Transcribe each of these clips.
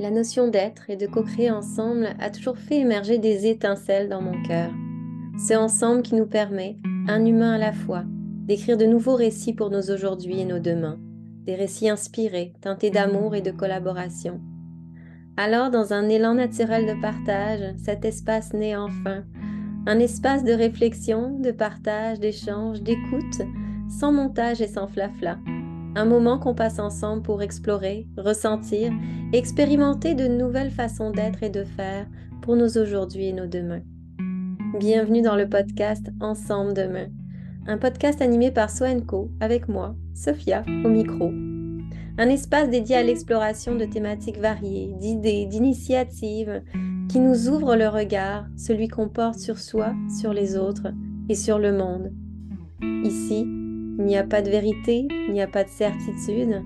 La notion d'être et de co-créer ensemble a toujours fait émerger des étincelles dans mon cœur. C'est ensemble qui nous permet, un humain à la fois, d'écrire de nouveaux récits pour nos aujourd'hui et nos demain, des récits inspirés, teintés d'amour et de collaboration. Alors, dans un élan naturel de partage, cet espace naît enfin, un espace de réflexion, de partage, d'échange, d'écoute, sans montage et sans flafla. Un moment qu'on passe ensemble pour explorer, ressentir et expérimenter de nouvelles façons d'être et de faire pour nos aujourd'hui et nos demain. Bienvenue dans le podcast Ensemble Demain, un podcast animé par Soenco avec moi, Sophia, au micro. Un espace dédié à l'exploration de thématiques variées, d'idées, d'initiatives qui nous ouvrent le regard, celui qu'on porte sur soi, sur les autres et sur le monde. Ici, il n'y a pas de vérité, il n'y a pas de certitude,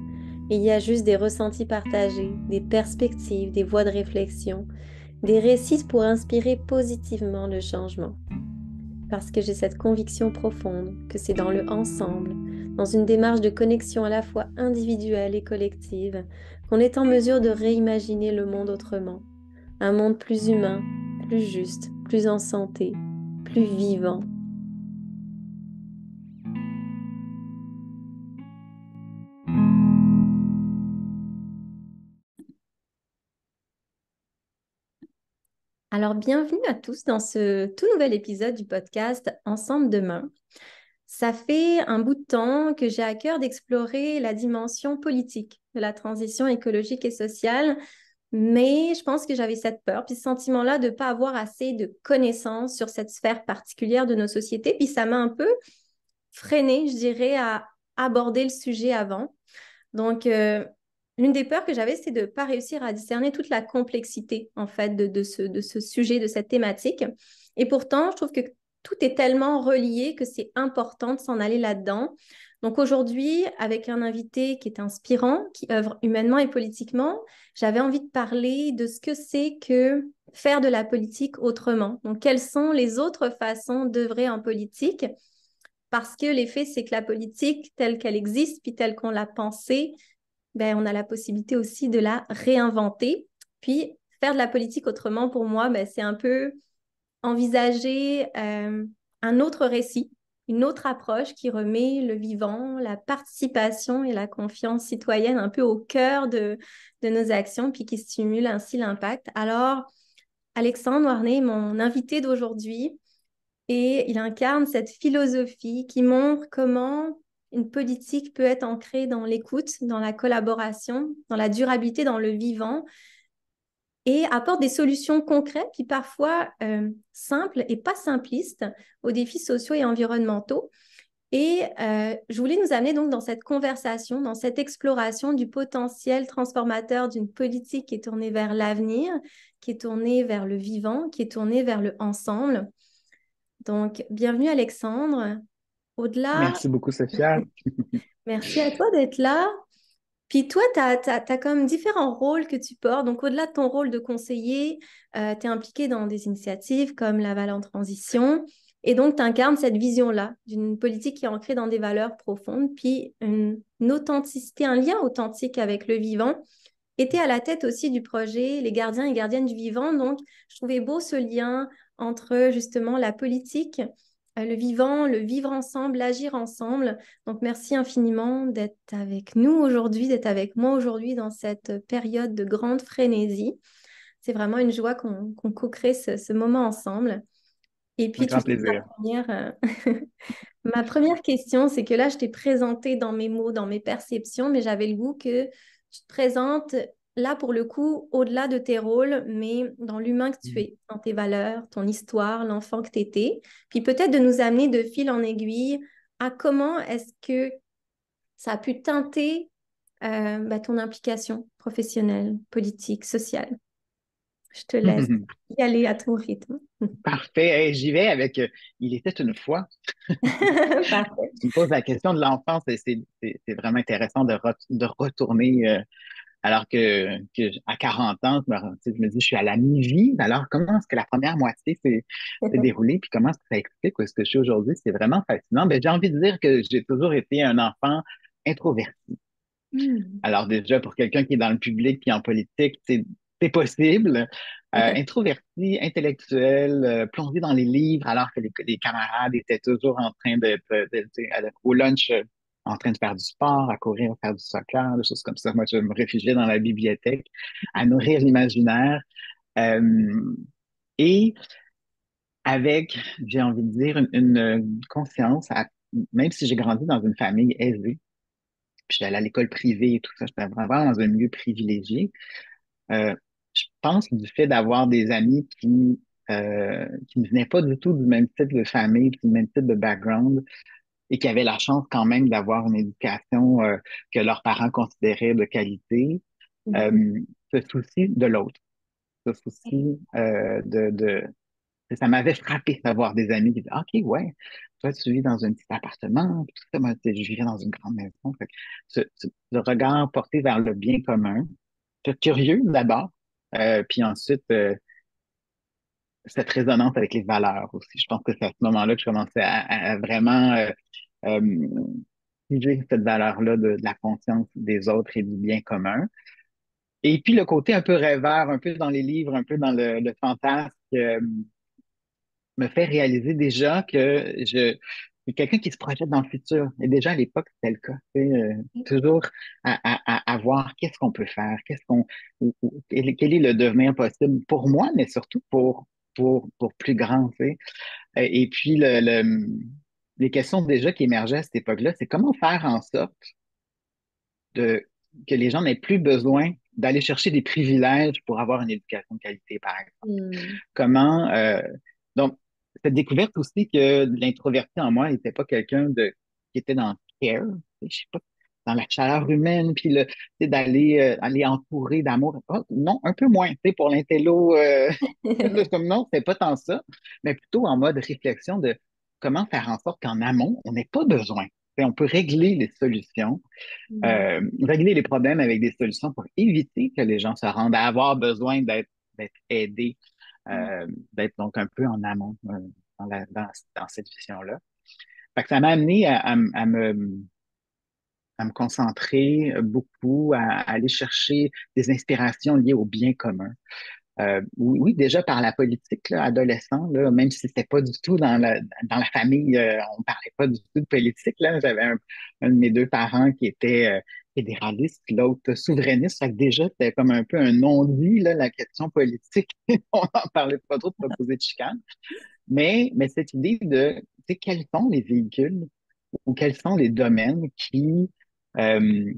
il y a juste des ressentis partagés, des perspectives, des voies de réflexion, des récits pour inspirer positivement le changement. Parce que j'ai cette conviction profonde que c'est dans le ensemble, dans une démarche de connexion à la fois individuelle et collective, qu'on est en mesure de réimaginer le monde autrement. Un monde plus humain, plus juste, plus en santé, plus vivant. Alors, bienvenue à tous dans ce tout nouvel épisode du podcast Ensemble Demain. Ça fait un bout de temps que j'ai à cœur d'explorer la dimension politique de la transition écologique et sociale, mais je pense que j'avais cette peur, puis ce sentiment-là de ne pas avoir assez de connaissances sur cette sphère particulière de nos sociétés, puis ça m'a un peu freinée, je dirais, à aborder le sujet avant. Donc, l'une des peurs que j'avais, c'est de ne pas réussir à discerner toute la complexité, en fait, de ce sujet, de cette thématique. Et pourtant, je trouve que tout est tellement relié que c'est important de s'en aller là-dedans. Donc aujourd'hui, avec un invité qui est inspirant, qui œuvre humainement et politiquement, j'avais envie de parler de ce que c'est que faire de la politique autrement. Donc, quelles sont les autres façons d'œuvrer en politique? Parce que l'effet, c'est que la politique, telle qu'elle existe, puis telle qu'on l'a pensée, ben, on a la possibilité aussi de la réinventer. Puis, faire de la politique autrement, pour moi, ben, c'est un peu envisager un autre récit, une autre approche qui remet le vivant, la participation et la confiance citoyenne un peu au cœur de nos actions, puis qui stimule ainsi l'impact. Alors, Alexandre Warnet est mon invité d'aujourd'hui. Et il incarne cette philosophie qui montre comment une politique peut être ancrée dans l'écoute, dans la collaboration, dans la durabilité, dans le vivant, et apporte des solutions concrètes, puis parfois simples et pas simplistes aux défis sociaux et environnementaux. Et je voulais nous amener donc dans cette conversation, dans cette exploration du potentiel transformateur d'une politique qui est tournée vers l'avenir, qui est tournée vers le vivant, qui est tournée vers le ensemble. Donc, bienvenue Alexandre. Au-delà, Merci beaucoup, Sophia. merci à toi d'être là. Puis toi, tu as, comme différents rôles que tu portes. Donc, au-delà de ton rôle de conseiller, tu es impliqué dans des initiatives comme Laval en transition. Et donc, tu incarnes cette vision-là d'une politique qui est ancrée dans des valeurs profondes, puis une authenticité, un lien authentique avec le vivant. Et tu es à la tête aussi du projet Les gardiens et gardiennes du vivant. Donc, je trouvais beau ce lien entre justement la politique, le vivant, le vivre ensemble, l'agir ensemble. Donc, merci infiniment d'être avec nous aujourd'hui, d'être avec moi aujourd'hui dans cette période de grande frénésie. C'est vraiment une joie qu'on co-crée ce moment ensemble. Et Un puis, tu grand sais, plaisir. ma première question, c'est que là, je t'ai présenté dans mes mots, dans mes perceptions, mais j'avais le goût que tu te présentes là, pour le coup, au-delà de tes rôles, mais dans l'humain que tu es, dans tes valeurs, ton histoire, l'enfant que tu étais. Puis peut-être de nous amener de fil en aiguille à comment est-ce que ça a pu teinter ton implication professionnelle, politique, sociale. Je te laisse y aller à ton rythme. Parfait. Hey, j'y vais avec Il était une fois. Parfait. Tu me poses la question de l'enfance et c'est vraiment intéressant de retourner alors à 40 ans, tu sais, je me dis, je suis à la mi-vie. Alors, comment est-ce que la première moitié s'est déroulée, puis comment est-ce que ça explique où est-ce que je suis aujourd'hui? C'est vraiment fascinant. Ben, j'ai envie de dire que j'ai toujours été un enfant introverti. Hmm. Alors déjà, pour quelqu'un qui est dans le public puis en politique, c'est possible. Introverti, intellectuel, plongé dans les livres alors que les camarades étaient toujours en train tu sais, au lunch, en train de faire du sport, à courir, à faire du soccer, des choses comme ça. Moi, je me réfugiais dans la bibliothèque à nourrir l'imaginaire. Euh, et avec, j'ai envie de dire, une conscience, même si j'ai grandi dans une famille aisée, puis j'allais à l'école privée et tout ça, j'étais vraiment dans un milieu privilégié. Euh, je pense que du fait d'avoir des amis qui ne venaient pas du tout du même type de famille, du même type de background, et qui avaient la chance quand même d'avoir une éducation que leurs parents considéraient de qualité, Mhm. euh, ce souci de l'autre, ce souci ça m'avait frappé d'avoir des amis qui disaient, OK, ouais, toi, tu vis dans un petit appartement, puis tout ça, moi, je vivais dans une grande maison. Fait que ce regard porté vers le bien commun, j'étais curieux d'abord, puis ensuite, cette résonance avec les valeurs aussi. Je pense que c'est à ce moment-là que je commençais à vraiment euh, vivre cette valeur-là de la conscience des autres et du bien commun. Et puis le côté un peu rêveur, un peu dans les livres, un peu dans le fantasme, me fait réaliser déjà que je suis quelqu'un qui se projette dans le futur. Et déjà à l'époque, c'était le cas. Tu sais, toujours à voir qu'est-ce qu'on peut faire, quel est le devenir possible pour moi, mais surtout pour plus grand. Tu sais. Et puis les questions déjà qui émergeaient à cette époque-là, c'est comment faire en sorte de, que les gens n'aient plus besoin d'aller chercher des privilèges pour avoir une éducation de qualité, par exemple. Hmm. Comment donc cette découverte aussi que l'introverti en moi n'était pas quelqu'un de qui était dans le care, je sais pas, dans la chaleur humaine, puis tu sais, aller entourer d'amour. Oh, non, un peu moins, tu sais, pour l'intello, plus comme non, c'est pas tant ça, mais plutôt en mode réflexion de comment faire en sorte qu'en amont, on n'ait pas besoin. Tu sais, on peut régler les solutions, Hmm. régler les problèmes avec des solutions pour éviter que les gens se rendent à avoir besoin d'être aidés, d'être donc un peu en amont dans cette vision-là. Fait que ça m'a amené à me concentrer beaucoup, à aller chercher des inspirations liées au bien commun. Oui, oui, déjà par la politique, là, adolescent, là, même si c'était pas du tout dans la famille, on parlait pas du tout de politique, là. J'avais un de mes deux parents qui était fédéraliste, l'autre souverainiste. Fait que déjà, c'était comme un peu un non-dit, là, la question politique. On n'en parlait pas trop pour pas poser de chicane. Mais cette idée de, tu sais, quels sont les véhicules ou quels sont les domaines euh,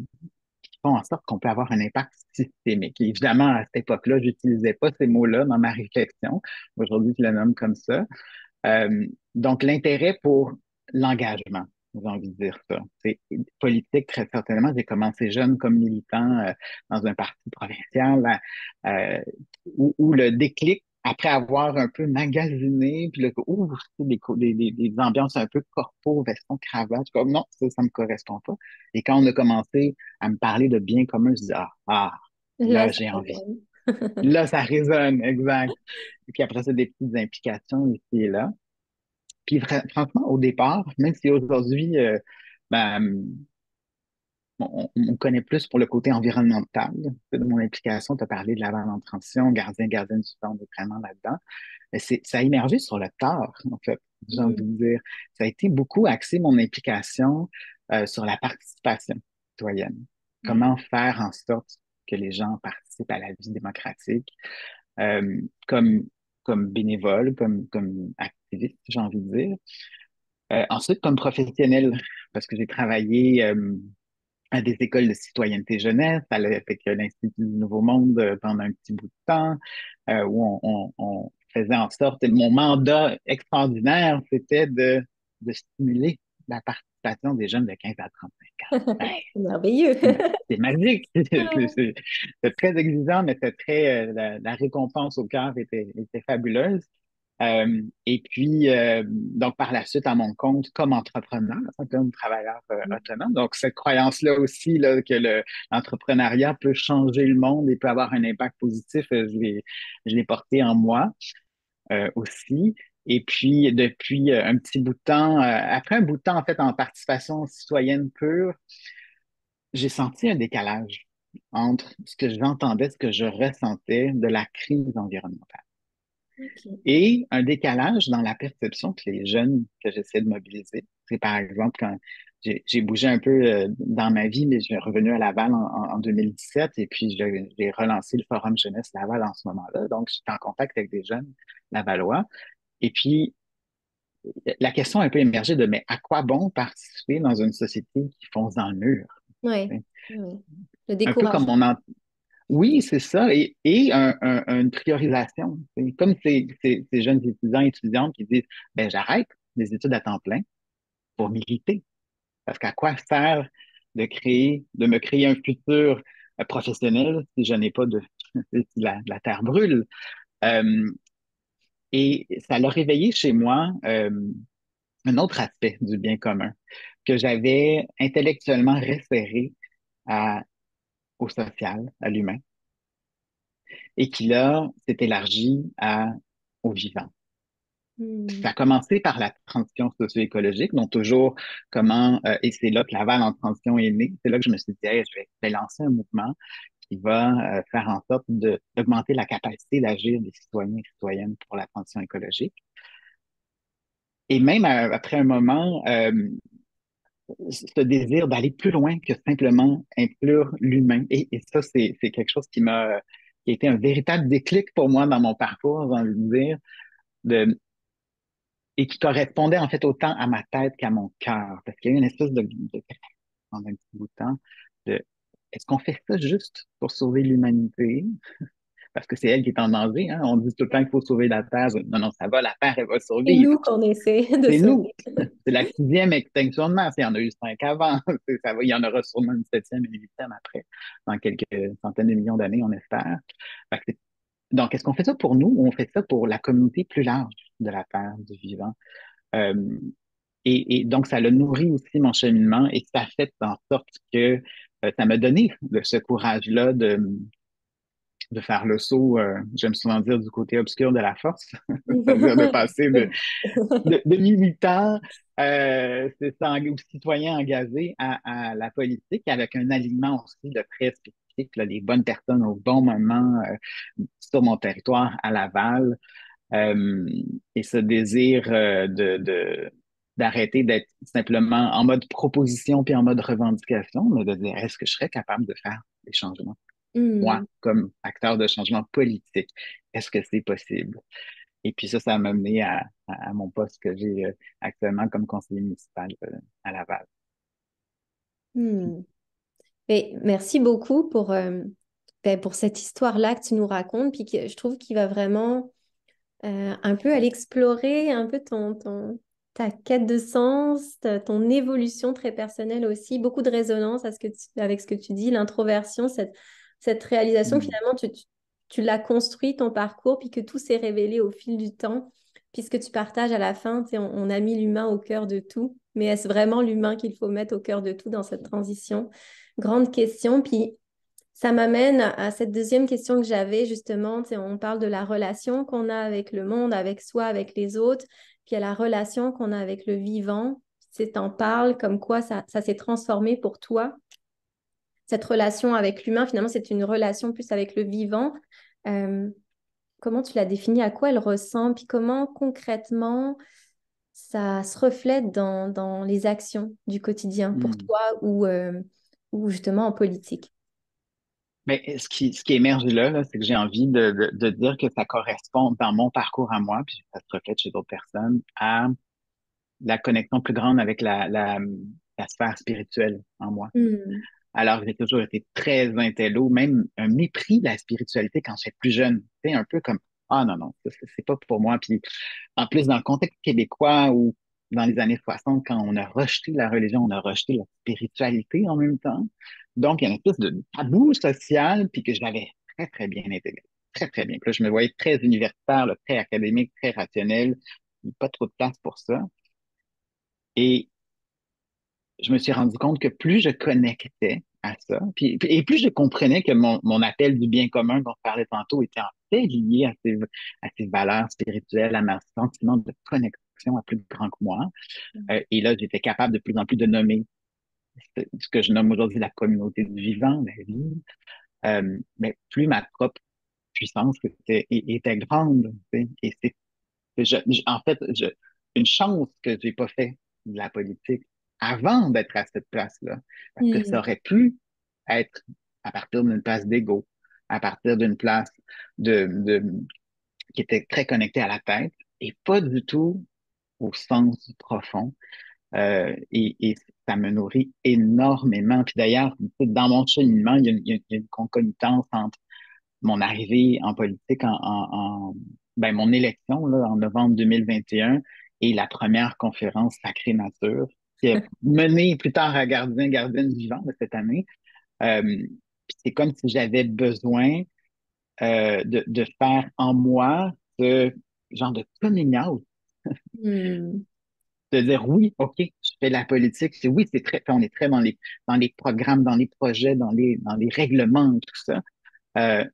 font en sorte qu'on peut avoir un impact systémique. Et évidemment, à cette époque-là, j'utilisais pas ces mots-là dans ma réflexion. Aujourd'hui, je le nomme comme ça. Donc, l'intérêt pour l'engagement, j'ai envie de dire ça. C'est politique, très certainement. J'ai commencé jeune comme militant dans un parti provincial euh, où le déclic, après avoir un peu magasiné, puis des ambiances un peu corpo, veston, cravate, comme non, ça me correspond pas. Et quand on a commencé à me parler de bien commun, je dis, Là, là, ça j'ai envie. résonne. Là, ça résonne, exact. Et puis après ça, des petites implications ici et là. Puis franchement, au départ, même si aujourd'hui, ben, on connaît plus pour le côté environnemental de mon implication, tu as parlé de la vanne en transition, gardienne du temps, on est vraiment là-dedans. Mais ça a émergé sur le tard, en fait, j'ai envie Hmm. de dire. Ça a été beaucoup axé mon implication sur la participation citoyenne. Ouais. Comment faire en sorte que les gens participent à la vie démocratique euh, comme, comme bénévole, comme activiste, j'ai envie de dire. Ensuite, comme professionnel, parce que j'ai travaillé à des écoles de citoyenneté jeunesse, avec l'Institut du Nouveau Monde pendant un petit bout de temps, où on faisait en sorte, mon mandat extraordinaire, c'était de stimuler la participation des jeunes de 15 à 35 ans. Ben, C'est merveilleux. c'est magique. C'est très exigeant, mais c'est très, la récompense au cœur était fabuleuse. Et puis, donc, par la suite, à mon compte, comme entrepreneur, comme travailleur autonome. Donc, cette croyance-là aussi, là, que l'entrepreneuriat peut changer le monde et peut avoir un impact positif, je l'ai porté en moi aussi. Et puis, depuis un petit bout de temps, après un bout de temps, en fait, en participation citoyenne pure, j'ai senti un décalage. entre ce que j'entendais, ce que je ressentais de la crise environnementale. Ok. Et un décalage dans la perception que les jeunes que j'essaie de mobiliser. C'est par exemple quand j'ai bougé un peu dans ma vie, mais je suis revenu à Laval en 2017 et puis j'ai relancé le Forum Jeunesse Laval en ce moment-là. Donc, je suis en contact avec des jeunes lavallois. Et puis, la question a un peu émergé de, mais à quoi bon participer dans une société qui fonce dans le mur? Ouais. Ouais. Le Un peu comme découragement. on en... Oui, c'est ça. Et une priorisation. C'est comme ces jeunes étudiants et étudiantes qui disent, ben, j'arrête les études à temps plein pour militer. Parce qu'à quoi faire de me créer un futur professionnel si je n'ai pas si la terre brûle? Euh, et ça l'a réveillé chez moi un autre aspect du bien commun que j'avais intellectuellement référé au social, à l'humain, et qui là s'est élargi au vivant. Hmm. Ça a commencé par la transition socio-écologique, donc toujours comment, et c'est là que Laval en transition est né, c'est là que je me suis dit, hey, je vais lancer un mouvement qui va faire en sorte d'augmenter la capacité d'agir des citoyens et citoyennes pour la transition écologique. Et même après un moment, ce désir d'aller plus loin que simplement inclure l'humain. Et ça, c'est quelque chose qui a été un véritable déclic pour moi dans mon parcours, j'ai envie de dire, de, et qui correspondait en fait autant à ma tête qu'à mon cœur. Parce qu'il y a eu une espèce de en un petit bout de temps, de est-ce qu'on fait ça juste pour sauver l'humanité? Parce que c'est elle qui est en danger, hein? On dit tout le temps qu'il faut sauver la Terre. Non, non, ça va, la Terre, elle va C'est survivre. nous qu'on essaie de C'est nous. sauver. C'est la sixième extinction de masse. Il y en a eu cinq avant. Ça va, il y en aura sûrement une septième et une huitième après, dans quelques centaines de millions d'années, on espère. Fait que donc, est-ce qu'on fait ça pour nous ou on fait ça pour la communauté plus large de la Terre, du vivant? Euh, et donc, ça a nourri aussi mon cheminement et ça a fait en sorte que ça m'a donné ce courage-là de faire le saut, j'aime souvent dire, du côté obscur de la force, c'est-à-dire de passer de militant, c'est ça, ou citoyen engagé à la politique avec un alignement aussi de très spécifique, là, les bonnes personnes au bon moment sur mon territoire à Laval. Euh, et ce désir d'arrêter d'être simplement en mode proposition puis en mode revendication, mais de dire est-ce que je serais capable de faire des changements, moi, Hmm. comme acteur de changement politique, est-ce que c'est possible? Et puis ça m'a mené à mon poste que j'ai actuellement comme conseiller municipal à Laval. Hmm. Et merci beaucoup pour cette histoire-là que tu nous racontes, puis que je trouve qu'il va vraiment un peu aller explorer un peu ta quête de sens, ton évolution très personnelle aussi, beaucoup de résonance avec ce que tu dis, l'introversion, cette réalisation que Mm. finalement tu l'as construit, ton parcours, puis que tout s'est révélé au fil du temps, puisque tu partages à la fin, tu sais, on a mis l'humain au cœur de tout, mais est-ce vraiment l'humain qu'il faut mettre au cœur de tout dans cette transition? Grande question, puis ça m'amène à cette deuxième question que j'avais, justement. Tu sais, on parle de la relation qu'on a avec le monde, avec soi, avec les autres, puis il y a la relation qu'on a avec le vivant. Tu t'en parles comme quoi ça s'est transformé pour toi. Cette relation avec l'humain, finalement, c'est une relation plus avec le vivant. Euh, Comment tu l'as définie? À quoi elle ressemble? Puis comment concrètement ça se reflète dans les actions du quotidien pour Mm. toi ou justement en politique? Mais ce qui émerge là, c'est que j'ai envie de dire que ça correspond dans mon parcours à moi, puis ça se reflète chez d'autres personnes, à la connexion plus grande avec la sphère spirituelle en moi. Hmm. Alors, j'ai toujours été très intello, même un mépris de la spiritualité quand j'étais plus jeune. C'est un peu comme, ah non, non, ça, c'est pas pour moi. Puis, en plus, dans le contexte québécois ou dans les années 60, quand on a rejeté la religion, on a rejeté la spiritualité en même temps. Donc, il y a une espèce de tabou social, puis que je l'avais très, très bien intégré. Très, très bien. Puis là, je me voyais très universitaire, là, très académique, très rationnel. Pas trop de place pour ça. Et je me suis rendu compte que plus je connectais à ça, et plus je comprenais que mon appel du bien commun dont je parlais tantôt était en fait lié à ces valeurs spirituelles, à mon sentiment de connexion à plus grand que moi. Et là, j'étais capable de plus en plus de nommer ce que je nomme aujourd'hui la communauté du vivant, la vie, mais plus ma propre puissance était grande. Tu sais. Et en fait, une chance que j'ai pas fait de la politique avant d'être à cette place-là, parce que ça Hmm. aurait pu être à partir d'une place d'ego, à partir d'une place de qui était très connectée à la tête et pas du tout au sens profond. Et ça me nourrit énormément. Puis d'ailleurs, dans mon cheminement, il y a une concomitance entre mon arrivée en politique, ben, mon élection là, en novembre 2021 et la première conférence Sacrée Nature, qui a mené plus tard à Gardienne vivant de cette année. Puis c'est comme si j'avais besoin de faire en moi ce genre de coming out, Hmm. de dire oui, OK, je fais la politique. Oui, c'est très, on est très dans les programmes, dans les projets, dans les règlements, tout ça. Euh,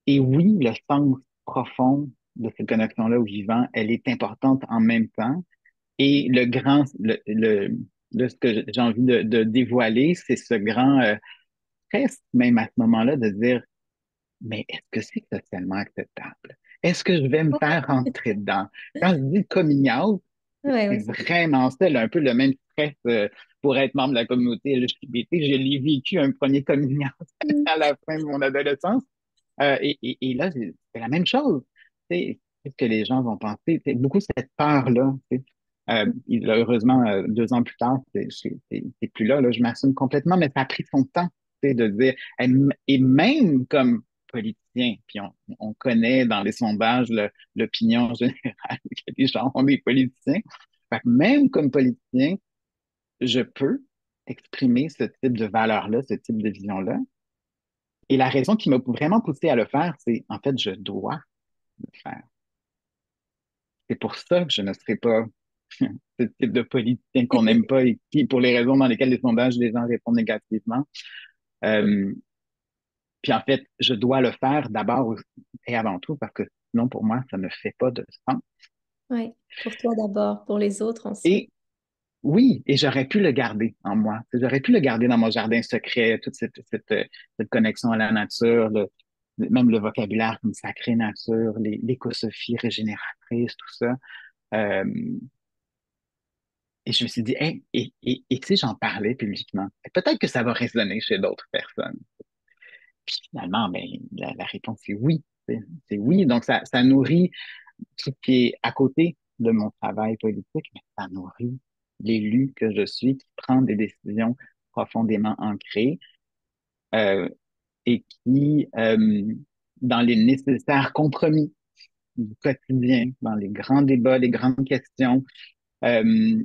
et oui, le sens profond de cette connexion-là au vivant, elle est importante en même temps. Et ce que j'ai envie de dévoiler, c'est ce grand stress, même à ce moment-là, de dire, mais est-ce que c'est socialement acceptable? Est-ce que je vais me faire rentrer dedans? Quand je dis coming out, Ouais, c'est ouais, c'est vraiment ça, là, un peu le même stress pour être membre de la communauté LGBT. Je l'ai vécu un premier coming out Hmm. à la fin de mon adolescence. Et là, c'est la même chose. Tu sais, qu'est-ce que les gens vont penser? C'est beaucoup cette peur-là. Tu sais. Heureusement, 2 ans plus tard, c'est plus là, là. Je m'assume complètement, mais ça a pris son temps, tu sais, de dire. Et même comme politicien, puis on connaît dans les sondages l'opinion générale que les gens ont des politiciens. Fait que même comme politicien, je peux exprimer ce type de valeur-là, ce type de vision-là. Et la raison qui m'a vraiment poussé à le faire, c'est en fait, je dois le faire. C'est pour ça que je ne serai pas ce type de politicien qu'on n'aime pas et qui, pour les raisons dans lesquelles les sondages, les gens répondent négativement. Euh, puis en fait, je dois le faire d'abord et avant tout parce que sinon, pour moi, ça ne fait pas de sens. Ouais. Pour toi d'abord, pour les autres ensuite. Et oui, et j'aurais pu le garder en moi. J'aurais pu le garder dans mon jardin secret, toute cette connexion à la nature, même le vocabulaire comme sacrée nature, l'écosophies régénératrices, tout ça. Euh, et je me suis dit, hey, et si j'en parlais publiquement, peut-être que ça va résonner chez d'autres personnes. Puis finalement, ben, la réponse est oui. C'est oui. Donc, ça nourrit tout ce qui est à côté de mon travail politique, mais ça nourrit l'élu que je suis qui prend des décisions profondément ancrées et qui, dans les nécessaires compromis du quotidien, dans les grands débats, les grandes questions, euh,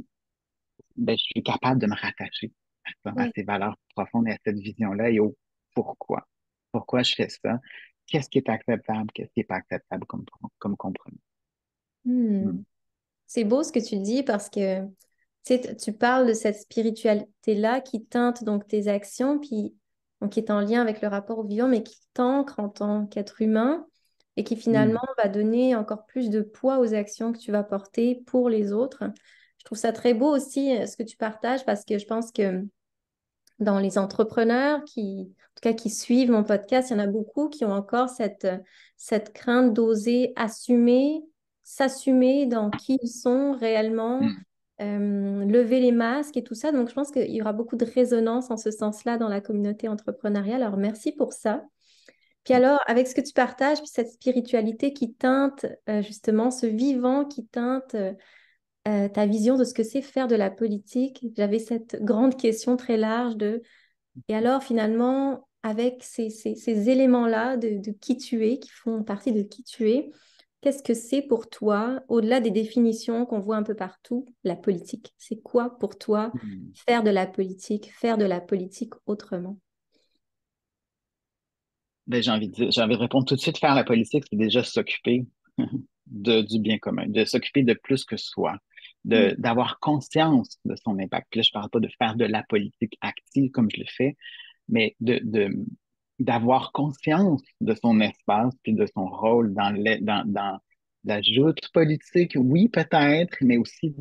ben, je suis capable de me rattacher à ça, à Ouais. ces valeurs profondes et à cette vision-là et au pourquoi. Pourquoi je fais ça? Qu'est-ce qui est acceptable? Qu'est-ce qui n'est pas acceptable comme compromis? Hmm. Hmm. C'est beau ce que tu dis parce que tu sais, tu parles de cette spiritualité-là qui teinte donc tes actions, puis donc, qui est en lien avec le rapport au vivant, mais qui t'ancre en tant qu'être humain et qui finalement Hmm. va donner encore plus de poids aux actions que tu vas porter pour les autres. Je trouve ça très beau aussi ce que tu partages parce que je pense que dans les entrepreneurs en tout cas, qui suivent mon podcast, il y en a beaucoup qui ont encore cette crainte d'oser assumer, s'assumer dans qui ils sont réellement, Hmm. lever les masques et tout ça. Donc, je pense qu'il y aura beaucoup de résonance en ce sens-là dans la communauté entrepreneuriale. Alors, merci pour ça. Puis alors, avec ce que tu partages, puis cette spiritualité qui teinte justement, ce vivant qui teinte ta vision de ce que c'est faire de la politique, j'avais cette grande question très large de et alors, finalement, avec ces éléments-là de qui tu es, qui font partie de qui tu es, qu'est-ce que c'est pour toi, au-delà des définitions qu'on voit un peu partout, la politique? C'est quoi pour toi Hmm. faire de la politique autrement? Ben, j'ai envie de répondre tout de suite, faire la politique, c'est déjà s'occuper du bien commun, de s'occuper de plus que soi, Mm. d'avoir conscience de son impact. Puis là, je parle pas de faire de la politique active comme je le fais, mais d'avoir conscience de son espace puis de son rôle dans la joute politique, oui, peut-être, mais aussi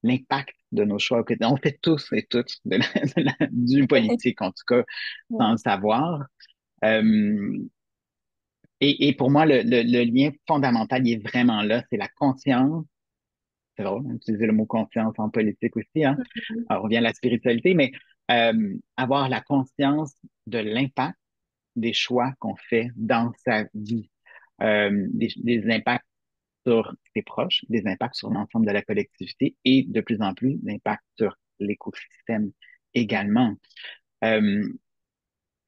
l'impact de nos choix au quotidien. On fait tous et toutes du politique, en tout cas, sans Ouais. le savoir. Euh, et pour moi, le lien fondamental, il est vraiment là, c'est la conscience. C'est drôle d'utiliser le mot conscience en politique aussi, hein. Mhm. Alors, on revient à la spiritualité, mais avoir la conscience de l'impact des choix qu'on fait dans sa vie, des impacts sur ses proches, des impacts sur l'ensemble de la collectivité et de plus en plus d'impacts sur l'écosystème également. Euh,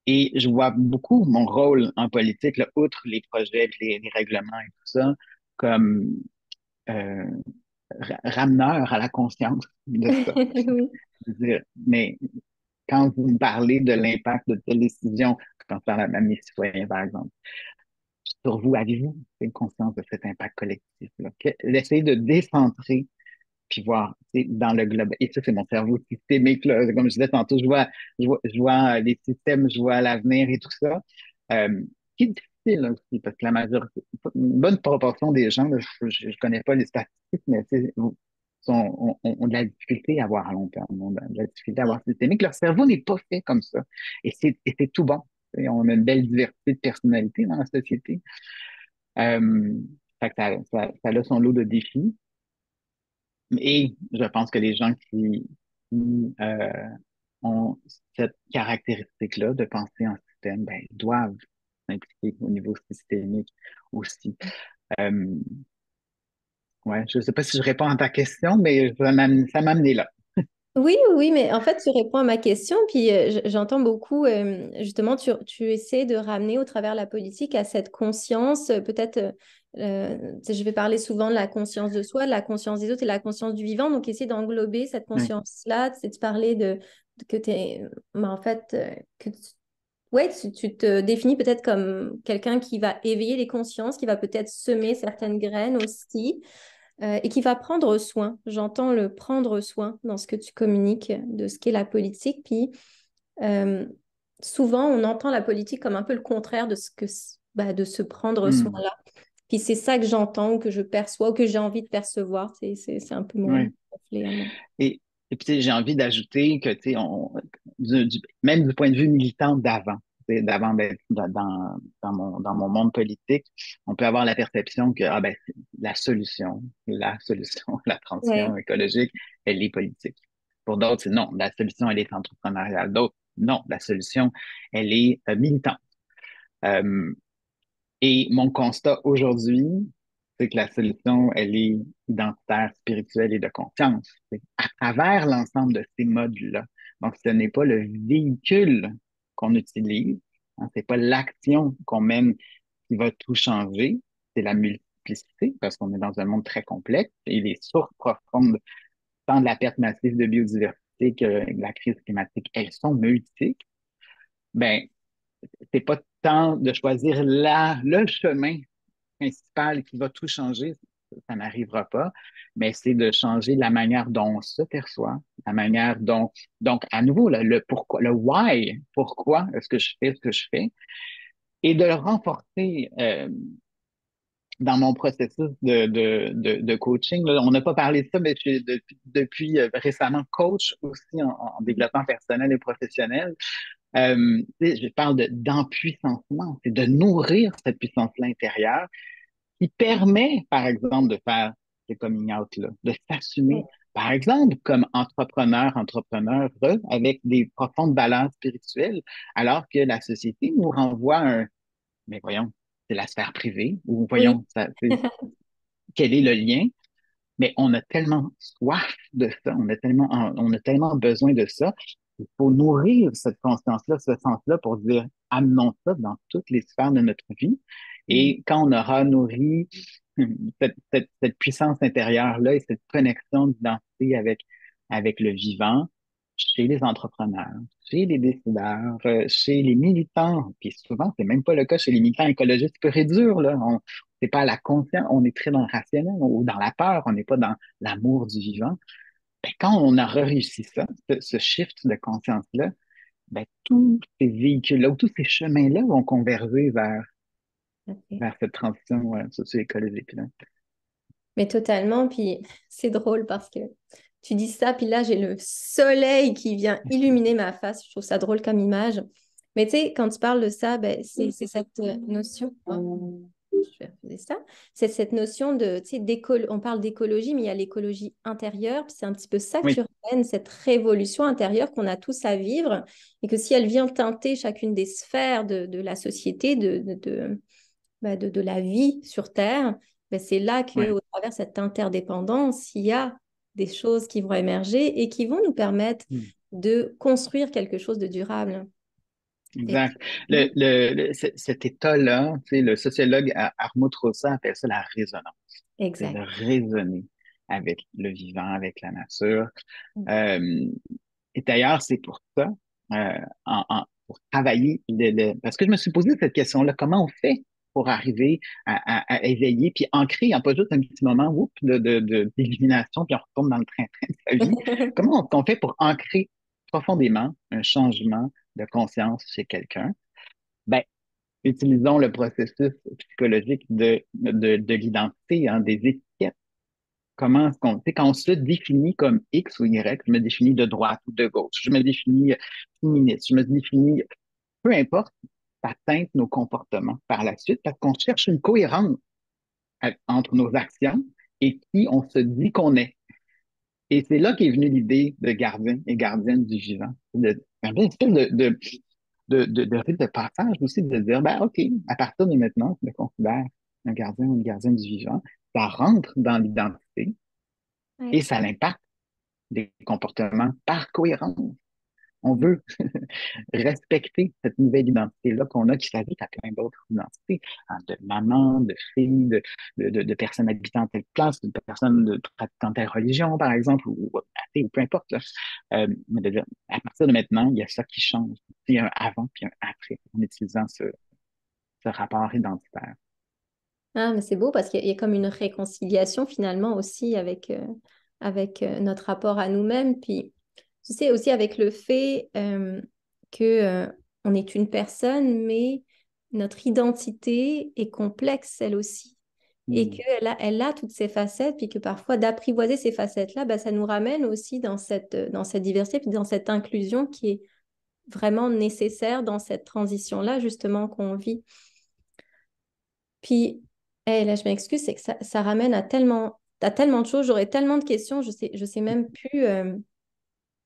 et je vois beaucoup mon rôle en politique, là, outre les projets, les règlements et tout ça, comme euh, rameneur à la conscience de ça. Oui. Je veux dire, mais quand vous me parlez de l'impact de telle décision, quand je parle à mes citoyens, par exemple, sur vous, avez-vous une conscience de cet impact collectif-là? L'essayer de décentrer puis voir, tu sais, dans le globe. Et ça, c'est mon cerveau systémique, là. Comme je disais tantôt, je vois les systèmes, je vois l'avenir et tout ça. Qui est difficile là, aussi, parce que la majorité, une bonne proportion des gens, là, je connais pas les statistiques, mais tu sais, ont de la difficulté à voir à long terme, ont de la difficulté à voir systémique. Leur cerveau n'est pas fait comme ça. Et c'est tout bon. Et on a une belle diversité de personnalités dans la société. Euh, fait que ça a son lot de défis. Et je pense que les gens qui ont cette caractéristique-là de penser en système, ben, doivent s'impliquer au niveau systémique aussi. Euh, ouais, je ne sais pas si je réponds à ta question, mais ça m'a amené là. Oui, oui, mais en fait, tu réponds à ma question, puis j'entends beaucoup, justement, tu essaies de ramener au travers de la politique à cette conscience, peut-être, tu sais, je vais parler souvent de la conscience de soi, de la conscience des autres et de la conscience du vivant, donc essayer d'englober cette Oui, conscience-là, c'est de parler que tu es, en fait, ouais, tu te définis peut-être comme quelqu'un qui va éveiller les consciences, qui va peut-être semer certaines graines aussi et qui va prendre soin. J'entends le prendre soin dans ce que tu communiques de ce qu'est la politique. Puis euh, souvent, on entend la politique comme un peu le contraire de de se prendre hmm, soin-là. Puis c'est ça que j'entends, ou que je perçois, ou que j'ai envie de percevoir. C'est un peu mon oui. reflet à moi. Et, et puis, tu sais, j'ai envie d'ajouter que, tu sais, même du point de vue militant d'avant, tu sais, d'avant d'être dans mon monde politique, on peut avoir la perception que, ah ben, la solution, la transition Ouais. écologique, elle est politique. Pour d'autres, c'est non, la solution, elle est entrepreneuriale. D'autres, non, la solution, elle est militante. Euh, et mon constat aujourd'hui, c'est que la solution, elle est identitaire, spirituelle et de conscience. C'est à travers l'ensemble de ces modes-là. Donc, ce n'est pas le véhicule qu'on utilise, hein, c'est pas l'action qu'on mène qui va tout changer, c'est la multiplicité, parce qu'on est dans un monde très complexe et les sources profondes, tant de la perte massive de biodiversité que de la crise climatique, elles sont multiples. Ben, c'est pas tant de choisir le chemin principal qui va tout changer, ça n'arrivera pas, mais c'est de changer la manière dont on se perçoit, la manière dont, donc à nouveau, le pourquoi, le why, pourquoi est-ce que je fais ce que je fais, et de le renforcer dans mon processus de coaching. Là, on n'a pas parlé de ça, mais je suis depuis récemment coach aussi en développement personnel et professionnel. Tu sais, je parle d'empuissancement, c'est de nourrir cette puissance-là intérieure qui permet, par exemple, de faire ce coming out-là, de s'assumer, par exemple, comme entrepreneur avec des profondes valeurs spirituelles, alors que la société nous renvoie mais voyons, c'est la sphère privée, ou Oui. voyons, quel est le lien? Mais on a tellement soif de ça, on a tellement besoin de ça. Il faut nourrir cette conscience-là, ce sens-là pour dire, amenons ça dans toutes les sphères de notre vie. Mm. Et quand on aura nourri cette puissance intérieure-là et cette connexion d'identité avec le vivant, chez les entrepreneurs, chez les décideurs, chez les militants, puis souvent, c'est même pas le cas chez les militants écologistes purs et durs, là. C'est pas à la conscience, on est très dans le rationnel ou dans la peur, on n'est pas dans l'amour du vivant. Ben, quand on a réussi ça, ce shift de conscience-là, ben, tous ces véhicules-là ou tous ces chemins-là vont converger Ok. vers cette transition socio-écologique-là. Mais totalement. Puis c'est drôle parce que tu dis ça, puis là, j'ai le soleil qui vient illuminer ma face. Je trouve ça drôle comme image. Mais tu sais, quand tu parles de ça, ben, c'est cette notion. Oh, je vais refaire ça. C'est cette notion de, tu sais, on parle d'écologie, mais il y a l'écologie intérieure. Puis c'est un petit peu ça que tu Oui, ramènes, cette révolution intérieure qu'on a tous à vivre. Et que si elle vient teinter chacune des sphères de la société, de la vie sur Terre, ben c'est là oui, qu'au travers de cette interdépendance, il y a des choses qui vont émerger et qui vont nous permettre mm, de construire quelque chose de durable. exact. Effectivement. Cet état-là, tu sais, le sociologue Armand Rosa appelle ça la résonance. C'est de Exact. raisonner avec le vivant, avec la nature. Euh, et d'ailleurs, c'est pour ça, pour travailler, parce que je me suis posé cette question-là, comment on fait pour arriver à éveiller, puis ancrer, pas juste un petit moment d'élimination, puis on retourne dans le train-train de sa vie. Comment on fait pour ancrer profondément un changement de conscience chez quelqu'un? Ben, utilisons le processus psychologique de l'identité, hein, des étiquettes. Comment est-ce qu'on, tu sais, quand on se définit comme X ou Y, je me définis de droite ou de gauche, je me définis féministe, je me définis, peu importe, ça teinte nos comportements par la suite parce qu'on cherche une cohérence entre nos actions et qui on se dit qu'on est. Et c'est là qu'est venue l'idée de gardien et gardienne du vivant. Un peu une espèce de rite de passage aussi, de dire, ben, OK, à partir de maintenant, je me considère un gardien ou une gardienne du vivant. Ça rentre dans l'identité et Ouais. ça l'impacte des comportements par cohérence. On veut respecter cette nouvelle identité-là qu'on a qui s'ajoute à plein d'autres identités, hein, de maman, de fille, de personnes habitant telle place, de personnes pratiquant telle religion, par exemple, ou athée, ou peu importe. Là. Mais de dire, à partir de maintenant, il y a ça qui change. Il y a un avant puis un après en utilisant ce rapport identitaire. Ah, mais c'est beau parce qu'il y a comme une réconciliation finalement aussi avec notre rapport à nous-mêmes. Puis, tu sais, aussi avec le fait que on est une personne, mais notre identité est complexe elle aussi. Et Mm. qu'elle a toutes ces facettes, puis que parfois d'apprivoiser ces facettes-là, bah, ça nous ramène aussi dans cette diversité, puis dans cette inclusion qui est vraiment nécessaire dans cette transition-là, justement, qu'on vit. Puis, là, je m'excuse, c'est que ça ramène à tellement de choses. J'aurais tellement de questions, je sais même plus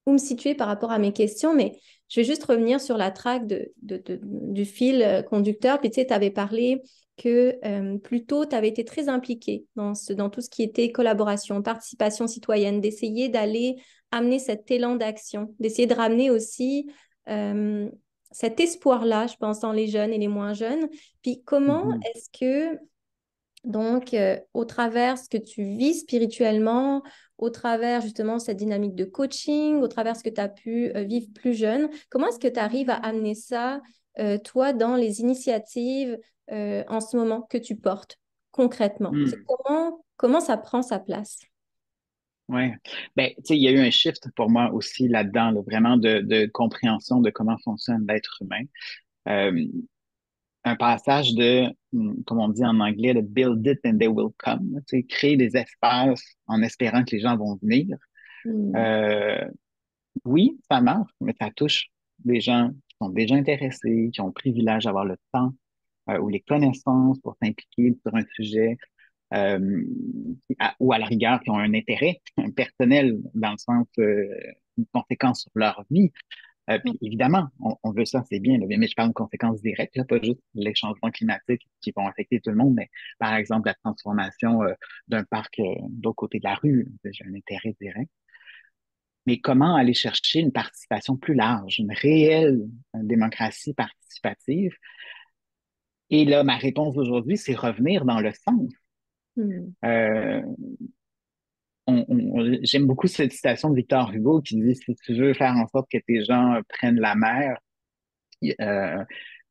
où me situer par rapport à mes questions, mais je vais juste revenir sur la traque du fil conducteur. Puis, tu sais, tu avais parlé que plus tôt, tu avais été très impliqué dans tout ce qui était collaboration, participation citoyenne, d'essayer d'aller amener cet élan d'action, d'essayer de ramener aussi euh, cet espoir-là, je pense, dans les jeunes et les moins jeunes. Puis comment Mhm. est-ce que, donc, au travers ce que tu vis spirituellement, au travers justement cette dynamique de coaching, au travers ce que tu as pu vivre plus jeune, comment est-ce que tu arrives à amener ça, toi, dans les initiatives en ce moment que tu portes concrètement? C'est Mm. comment ça prend sa place? Ouais. Ben, tu sais, il y a eu un shift pour moi aussi là-dedans, là, vraiment de compréhension de comment fonctionne l'être humain. Euh, un passage comme on dit en anglais, de build it and they will come. Tu sais, créer des espaces en espérant que les gens vont venir. Hmm. Euh, oui, ça marche, mais ça touche des gens qui sont déjà intéressés, qui ont le privilège d'avoir le temps ou les connaissances pour s'impliquer sur un sujet, euh, ou à la rigueur, qui ont un intérêt personnel dans le sens une conséquence sur leur vie. Puis évidemment, on veut ça, c'est bien, là, mais je parle de conséquences directes, là, pas juste les changements climatiques qui vont affecter tout le monde, mais par exemple la transformation d'un parc de l'autre côté de la rue, j'ai un intérêt direct. Mais comment aller chercher une participation plus large, une réelle démocratie participative? Et là, ma réponse aujourd'hui, c'est revenir dans le sens. Hmm. Euh, j'aime beaucoup cette citation de Victor Hugo qui dit, si tu veux faire en sorte que tes gens prennent la mer, euh,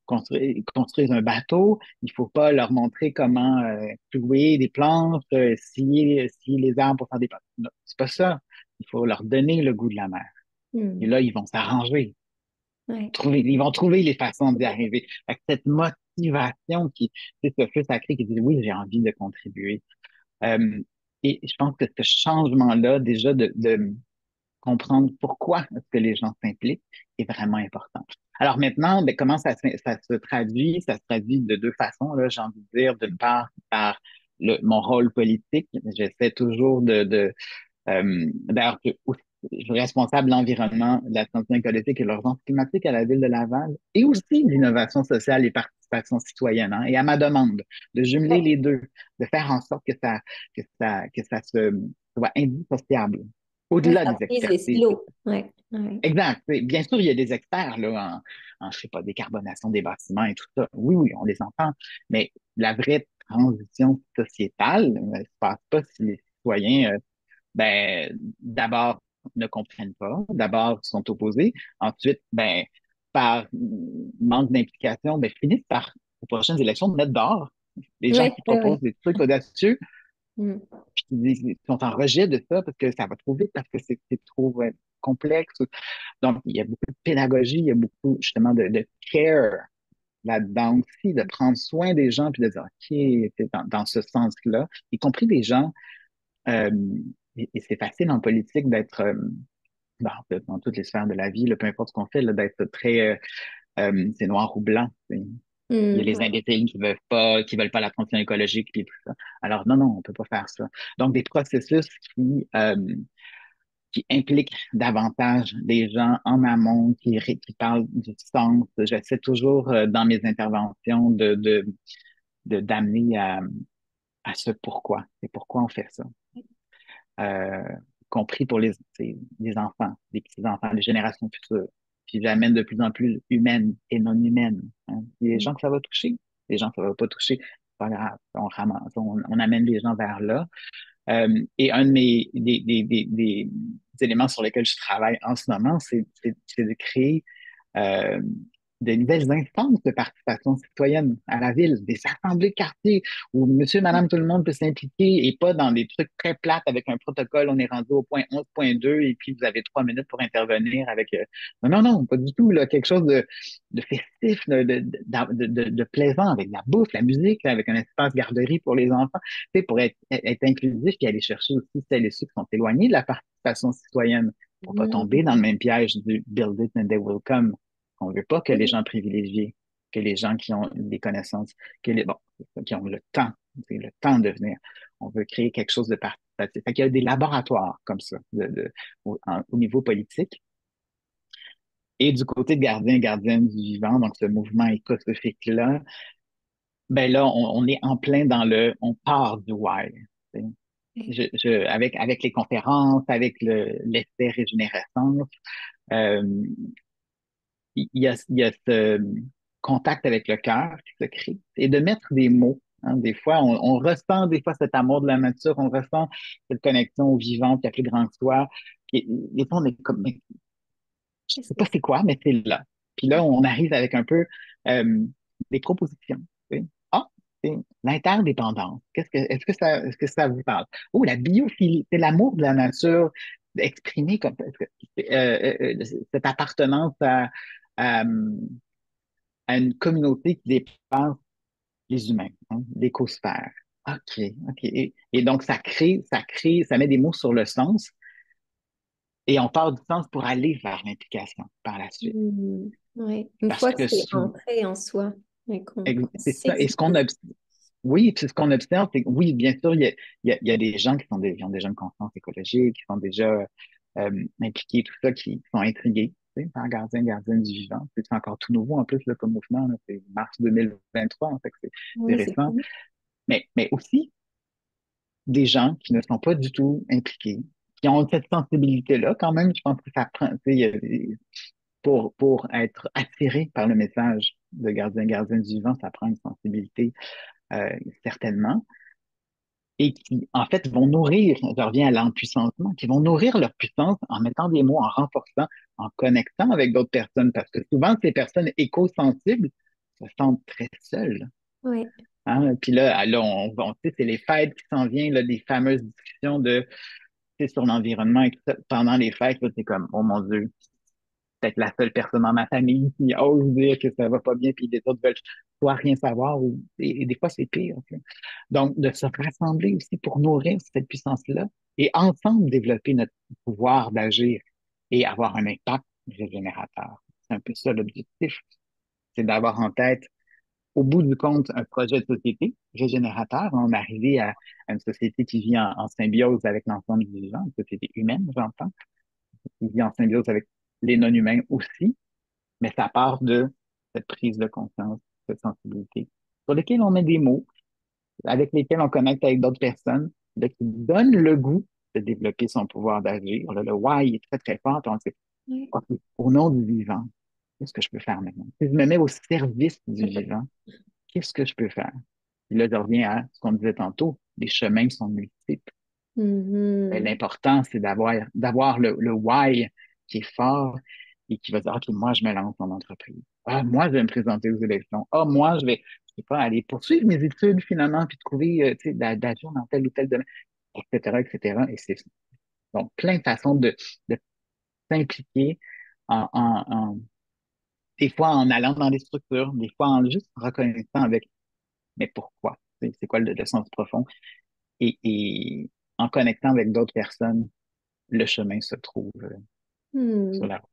construire un bateau, il faut pas leur montrer comment clouer des planches, scier les arbres pour faire des planches. Non, c'est pas ça. Il faut leur donner le goût de la mer. Et Hmm. là, ils vont s'arranger. Ouais. Ils vont trouver les façons d'y arriver. Fait que cette motivation qui, c'est ce feu sacré qui dit oui, j'ai envie de contribuer. Euh, et je pense que ce changement-là, déjà, de comprendre pourquoi est-ce que les gens s'impliquent est vraiment important. Alors maintenant, ben, comment ça se traduit? Ça se traduit de deux façons, là, j'ai envie de dire, d'une part, par mon rôle politique. J'essaie toujours d'ailleurs, je suis responsable de l'environnement, de la transition écologique et l'urgence climatique à la ville de Laval, et aussi de l'innovation sociale et participation citoyenne, hein, et à ma demande, de jumeler Ouais. les deux, de faire en sorte que ça se soit indissociable, Ouais, au-delà ça des brise les expertises. silos. Ouais, ouais. Exact. Bien sûr, il y a des experts là, je sais pas, décarbonation des bâtiments et tout ça. Oui, oui, on les entend. Mais la vraie transition sociétale ne se passe pas si les citoyens ben, d'abord, ne comprennent pas, d'abord, sont opposés, ensuite, ben, par manque d'implication, ben, finissent par, aux prochaines élections, de mettre dehors les gens Ouais, qui ouais, proposent ouais. des trucs audacieux, Mm. puis qui sont en rejet de ça parce que ça va trop vite, parce que c'est trop complexe. Donc, il y a beaucoup de pédagogie, il y a beaucoup, justement, de care là-dedans aussi, de prendre soin des gens, puis de dire, OK, c'est dans ce sens-là, y compris des gens euh, et c'est facile en politique d'être, dans toutes les sphères de la vie, là, peu importe ce qu'on fait, là, d'être très, c'est noir ou blanc. Il y a Mm, les ouais. imbéciles qui veulent pas la transition écologique et tout ça. Alors non, non, on peut pas faire ça. Donc des processus qui impliquent davantage les gens en amont, qui parlent du sens. J'essaie toujours dans mes interventions d'amener à ce pourquoi. C'est pourquoi on fait ça. euh, compris pour les enfants, les petits-enfants, les générations futures. Puis j'amène de plus en plus humaines et non humaines. Hein. Puis les gens que ça va toucher, les gens que ça va pas toucher, c'est pas grave. On ramasse, on amène les gens vers là. Et un de des éléments sur lesquels je travaille en ce moment, c'est de créer euh, de nouvelles instances de participation citoyenne à la ville, des assemblées de quartier où monsieur, madame, tout le monde peut s'impliquer et pas dans des trucs très plates avec un protocole, on est rendu au point 11.2 et puis vous avez 3 minutes pour intervenir avec... Non, non, non, pas du tout, là, quelque chose de festif, de plaisant avec la bouffe, la musique, là, avec un espace garderie pour les enfants, tu sais, pour être inclusif et aller chercher aussi celles et ceux qui sont éloignés de la participation citoyenne pour pas tomber Mm. dans le même piège du build it and they will come. On veut pas que les gens privilégiés, que les gens qui ont des connaissances, bon, qui ont le temps, c'est le temps de venir. On veut créer quelque chose de participatif. Fait qu'il y a des laboratoires comme ça au niveau politique. Et du côté de gardien et gardienne du vivant, donc ce mouvement écosophique-là, ben là, on est en plein on part du why. Tu sais. Avec les conférences, avec l'essai régénérescence, euh, il y a ce contact avec le cœur qui se crée et de mettre des mots. Hein. Des fois, on ressent des fois cet amour de la nature, on ressent cette connexion au vivant, puis à plus grand que soi. Puis, des fois, on est comme, mais je Qu'est-ce sais que pas c'est quoi, mais c'est là. Puis là, on arrive avec un peu euh, des propositions. Tu sais. Ah, c'est l'interdépendance. Est-ce que ça vous parle? Oh, la biophilie, c'est l'amour de la nature exprimé comme cette appartenance à, à une communauté qui dépasse les humains, hein, l'écosphère. OK, OK. Et donc, ça met des mots sur le sens et on part du sens pour aller vers l'implication par la suite. Mm. Ouais. Une Parce fois que que c'est ancré en soi et qu'on c'est sait ça. que Et oui, puis ce qu'on observe, c'est que oui, bien sûr, il y a des gens qui ont déjà une conscience écologique, qui sont déjà impliqués, tout ça, qui sont intrigués, tu sais, par gardien, gardienne du vivant. C'est encore tout nouveau en plus là, comme mouvement. Là, c'est mars 2023, en fait, c'est oui, c'est récent. cool. Mais aussi des gens qui ne sont pas du tout impliqués, qui ont cette sensibilité-là quand même. Je pense que ça prend, tu sais, pour être attiré par le message de gardien, gardienne du vivant, ça prend une sensibilité euh, certainement, et qui, en fait, vont nourrir, je reviens à l'empuissancement, qui vont nourrir leur puissance en mettant des mots, en renforçant, en connectant avec d'autres personnes, parce que souvent, ces personnes éco-sensibles se sentent très seules. Ouais. Hein? Puis là, tu sais, c'est les fêtes qui s'en viennent, là, des fameuses discussions tu sais, sur l'environnement et tout ça. Pendant les fêtes, là, c'est comme, oh mon Dieu, peut-être la seule personne dans ma famille qui ose dire que ça va pas bien, puis les autres veulent soit rien savoir, et des fois c'est pire. Tu sais. Donc, de se rassembler aussi pour nourrir cette puissance-là et ensemble développer notre pouvoir d'agir et avoir un impact régénérateur. C'est un peu ça l'objectif, c'est d'avoir en tête, au bout du compte, un projet de société régénérateur. On est arrivé à une société qui vit en symbiose avec l'ensemble du vivant, une société humaine, j'entends, qui vit en symbiose avec les non-humains aussi, mais ça part de cette prise de conscience, cette sensibilité, sur lesquelles on met des mots, avec lesquels on connecte avec d'autres personnes, là, qui donnent le goût de développer son pouvoir d'agir. Là, le why est très, très fort. On sait, Ouais. OK, au nom du vivant, qu'est-ce que je peux faire maintenant? Si je me mets au service du vivant, qu'est-ce que je peux faire? Puis là, je reviens à ce qu'on disait tantôt, les chemins sont multiples. Ben, Mhm. l'important, c'est d'avoir le why qui est fort et qui va dire, OK, moi, je me lance en entreprise. Ah, moi, je vais me présenter aux élections. Ah, moi, je sais pas, aller poursuivre mes études finalement, puis trouver, tu sais, d'agir dans tel ou tel domaine, etc., etc. Et c'est donc plein de façons de s'impliquer des fois en allant dans des structures, des fois en juste reconnaissant avec, mais pourquoi? C'est quoi le sens profond? Et en connectant avec d'autres personnes, le chemin se trouve sur Hmm. la route.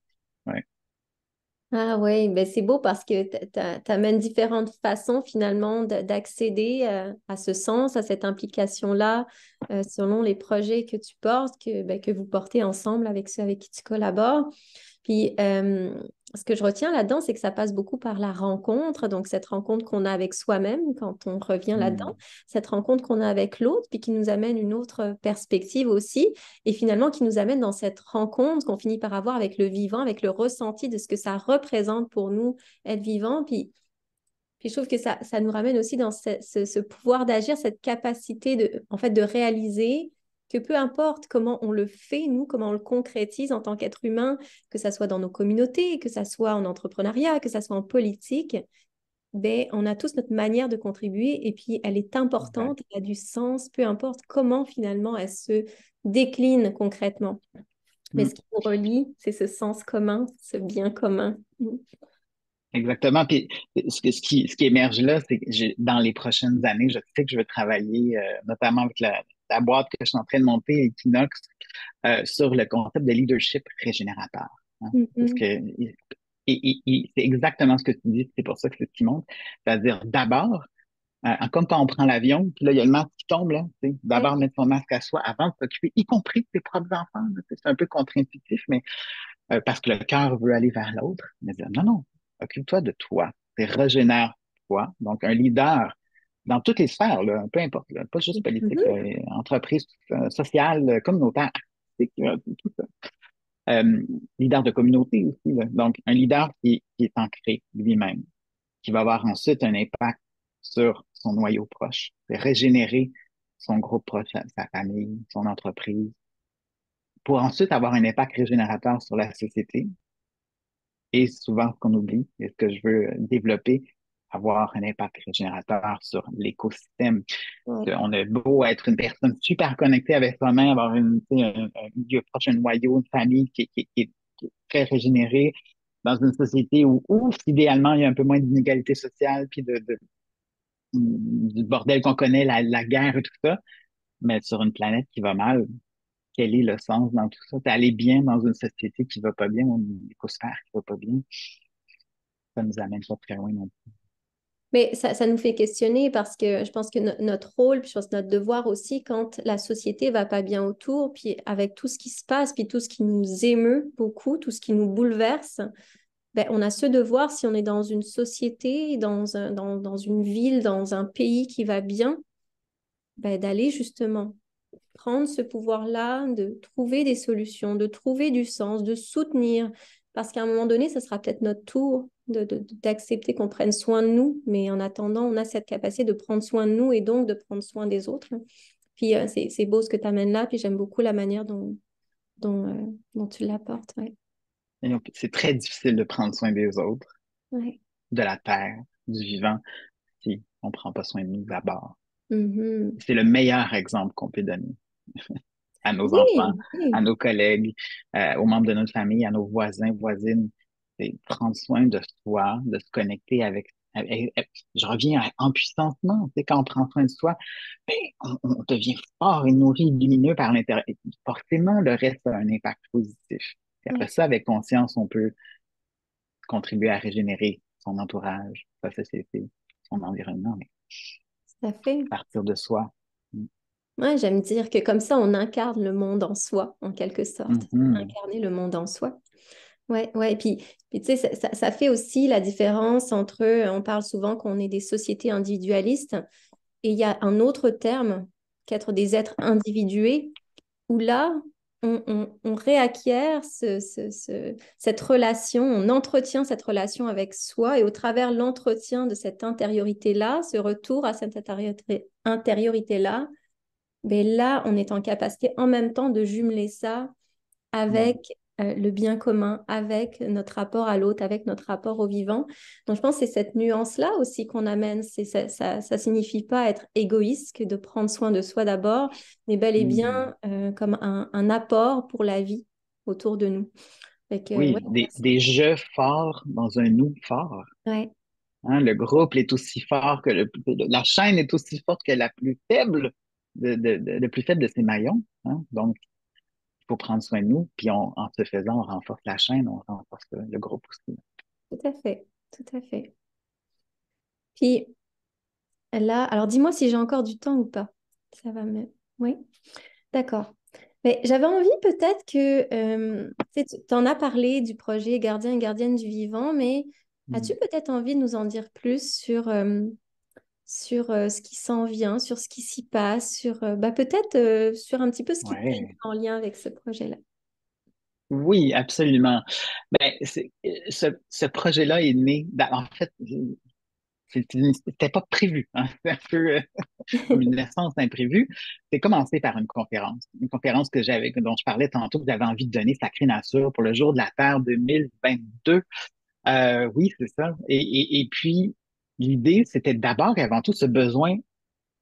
Ouais. Ah oui, ben c'est beau parce que tu amènes différentes façons finalement d'accéder à ce sens, à cette implication-là, selon les projets que tu portes, que vous portez ensemble avec ceux avec qui tu collabores. Puis, ce que je retiens là-dedans, c'est que ça passe beaucoup par la rencontre. Donc, cette rencontre qu'on a avec soi-même quand on revient là-dedans, Hmm. cette rencontre qu'on a avec l'autre, puis qui nous amène une autre perspective aussi, et finalement qui nous amène dans cette rencontre qu'on finit par avoir avec le vivant, avec le ressenti de ce que ça représente pour nous être vivant. Puis je trouve que ça nous ramène aussi dans ce pouvoir d'agir, cette capacité en fait, de réaliser que peu importe comment on le fait, nous, comment on le concrétise en tant qu'être humain, que ça soit dans nos communautés, que ça soit en entrepreneuriat, que ça soit en politique, ben, on a tous notre manière de contribuer et puis elle est Exact. importante, elle a du sens, peu importe comment finalement elle se décline concrètement. Mais Hmm. ce qui nous relie, c'est ce sens commun, ce bien commun. Exactement. Puis ce qui émerge là, c'est que dans les prochaines années, je sais que je vais travailler, notamment avec la boîte que je suis en train de monter, Equinox, sur le concept de leadership régénérateur. Hein. Parce que Mhm. c'est exactement ce que tu dis, c'est pour ça que c'est ce qui monte. C'est-à-dire d'abord, comme quand on prend l'avion, puis là, il y a le masque qui tombe, là, tu sais, Ouais. d'abord mettre son masque à soi avant de s'occuper, y compris de ses propres enfants. Là, c'est un peu contre-intuitif, mais parce que le cœur veut aller vers l'autre. Mais dire, non, non, occupe-toi de toi. C'est régénère-toi. Donc, un leader dans toutes les sphères, là, peu importe, là, pas juste politique, Mhm. entreprise, sociale, communautaire, artistique, tout ça. Euh, leader de communauté aussi. Là. Donc, un leader qui est ancré lui-même, qui va avoir ensuite un impact sur son noyau proche, c'est régénérer son groupe proche, sa famille, son entreprise, pour ensuite avoir un impact régénérateur sur la société. Et souvent, ce qu'on oublie, et ce que je veux développer, avoir un impact régénérateur sur l'écosystème. Ouais. On a beau être une personne super connectée avec soi-même, avoir tu sais, un milieu proche, un noyau, une famille qui est très régénérée dans une société où idéalement, il y a un peu moins d'inégalité sociale, puis du bordel qu'on connaît, la guerre et tout ça, mais sur une planète qui va mal, quel est le sens dans tout ça? C'est aller bien dans une société qui va pas bien, ou une écosphère qui va pas bien, ça nous amène pas très loin non plus. Mais ça nous fait questionner parce que je pense que notre rôle, puis je pense que notre devoir aussi, quand la société va pas bien autour, puis avec tout ce qui se passe, puis tout ce qui nous émeut beaucoup, tout ce qui nous bouleverse, ben, on a ce devoir, si on est dans une société, dans une ville, dans un pays qui va bien, ben, d'aller justement prendre ce pouvoir-là, de trouver des solutions, de trouver du sens, de soutenir, parce qu'à un moment donné, ce sera peut-être notre tour d'accepter qu'on prenne soin de nous, mais en attendant, on a cette capacité de prendre soin de nous et donc de prendre soin des autres. Puis c'est beau ce que tu amènes là, puis j'aime beaucoup la manière dont tu l'apportes. Ouais. C'est très difficile de prendre soin des autres, Ouais. de la terre, du vivant, si on prend pas soin de nous d'abord. Mhm. C'est le meilleur exemple qu'on peut donner à nos enfants, Oui, oui. à nos collègues, aux membres de notre famille, à nos voisins, voisines. c'est prendre soin de soi, de se connecter je reviens en puissancement, tu sais, quand on prend soin de soi, ben, on devient fort et nourri, lumineux par l'intérieur. Et forcément, le reste a un impact positif. Et après Ouais, ça, avec conscience, on peut contribuer à régénérer son entourage, sa société, son environnement, mais tout à fait. partir de soi. Mm. Ouais, j'aime dire que comme ça, on incarne le monde en soi, en quelque sorte. Mhm. Incarner le monde en soi. Ouais, ouais. Puis tu sais, ça fait aussi la différence entre, on parle souvent qu'on est des sociétés individualistes, et il y a un autre terme qu'être des êtres individués, où là, on réacquiert cette relation, on entretient cette relation avec soi, et au travers l'entretien de cette intériorité-là, ce retour à cette intériorité-là, ben là, on est en capacité en même temps de jumeler ça Mm. avec le bien commun, avec notre rapport à l'autre, avec notre rapport au vivant. Donc, je pense que c'est cette nuance-là aussi qu'on amène. Ça signifie pas être égoïste que de prendre soin de soi d'abord, mais bel et Mm. bien comme un apport pour la vie autour de nous. Fait que, ouais, Oui, des jeux forts dans un nous fort. ouais, Hein, le groupe est aussi fort que la chaîne est aussi forte que la plus faible le plus faible de ses maillons. Hein. Donc, il faut prendre soin de nous, puis en se faisant, on renforce la chaîne, on renforce le groupe aussi. tout à fait, tout à fait. Puis là, alors dis-moi si j'ai encore du temps ou pas. Ça va me... Oui. D'accord. Mais j'avais envie peut-être que, tu en as parlé du projet Gardien et gardienne du vivant, mais as-tu Mm. peut-être envie de nous en dire plus sur ce qui s'en vient, sur ce qui s'y passe, sur bah, peut-être sur un petit peu ce qui te traîne Ouais. en lien avec ce projet-là? Oui, absolument. Ben, ce projet-là est né, en fait, c'était pas prévu. Hein. C'est un peu comme une naissance imprévue. C'est commencé par une conférence dont je parlais tantôt, que j'avais envie de donner Sacrée Nature pour le jour de la Terre 2022. Oui, c'est ça. Et puis, l'idée, c'était d'abord et avant tout ce besoin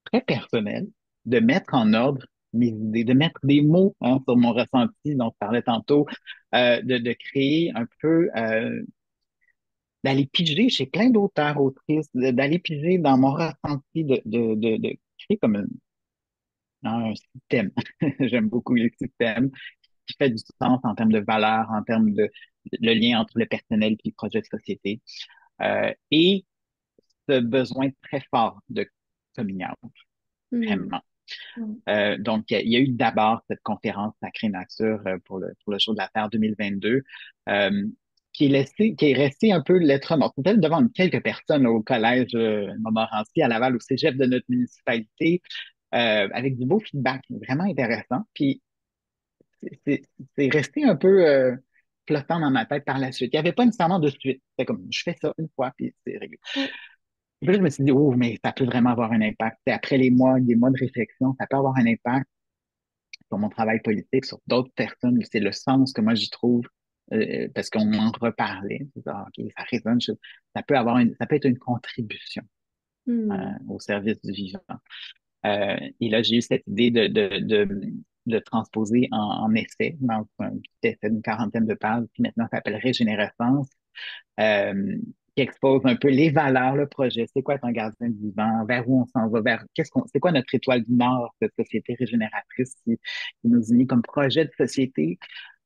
très personnel de mettre en ordre mes idées, de mettre des mots hein, sur mon ressenti dont je parlais tantôt, de créer un peu, d'aller piger chez plein d'auteurs, autrices, d'aller piger dans mon ressenti, de créer comme un système. J'aime beaucoup le système qui fait du sens en termes de valeur, en termes de le lien entre le personnel et le projet de société. Et ce besoin très fort de communion, Hmm. vraiment. Hmm. Donc, il y a eu d'abord cette conférence Sacrée Nature pour le Jour de la Terre 2022, euh, qui est resté un peu lettre morte. Peut-être devant quelques personnes au collège Montmorency à Laval, au cégep de notre municipalité, avec du beau feedback, vraiment intéressant. Puis, c'est c'est resté un peu flottant dans ma tête par la suite. Il n'y avait pas nécessairement de suite. C'est comme, je fais ça une fois, puis c'est réglé. Ouais. Puis là, je me suis dit, oh, mais ça peut vraiment avoir un impact. Et après des mois de réflexion, ça peut avoir un impact sur mon travail politique, sur d'autres personnes. C'est le sens que moi j'y trouve, parce qu'on en reparlait. C'est ça, OK, ça résonne. Ça peut être une contribution Hmm. au service du vivant. Et là, j'ai eu cette idée de transposer en essai, dans un petit essai d'une quarantaine de pages, qui maintenant s'appelle Régénérescence, euh, qui expose un peu les valeurs, le projet, c'est quoi être un gardien du vivant, vers où on s'en va, c'est quoi notre étoile du Nord, cette société régénératrice qui nous unit comme projet de société.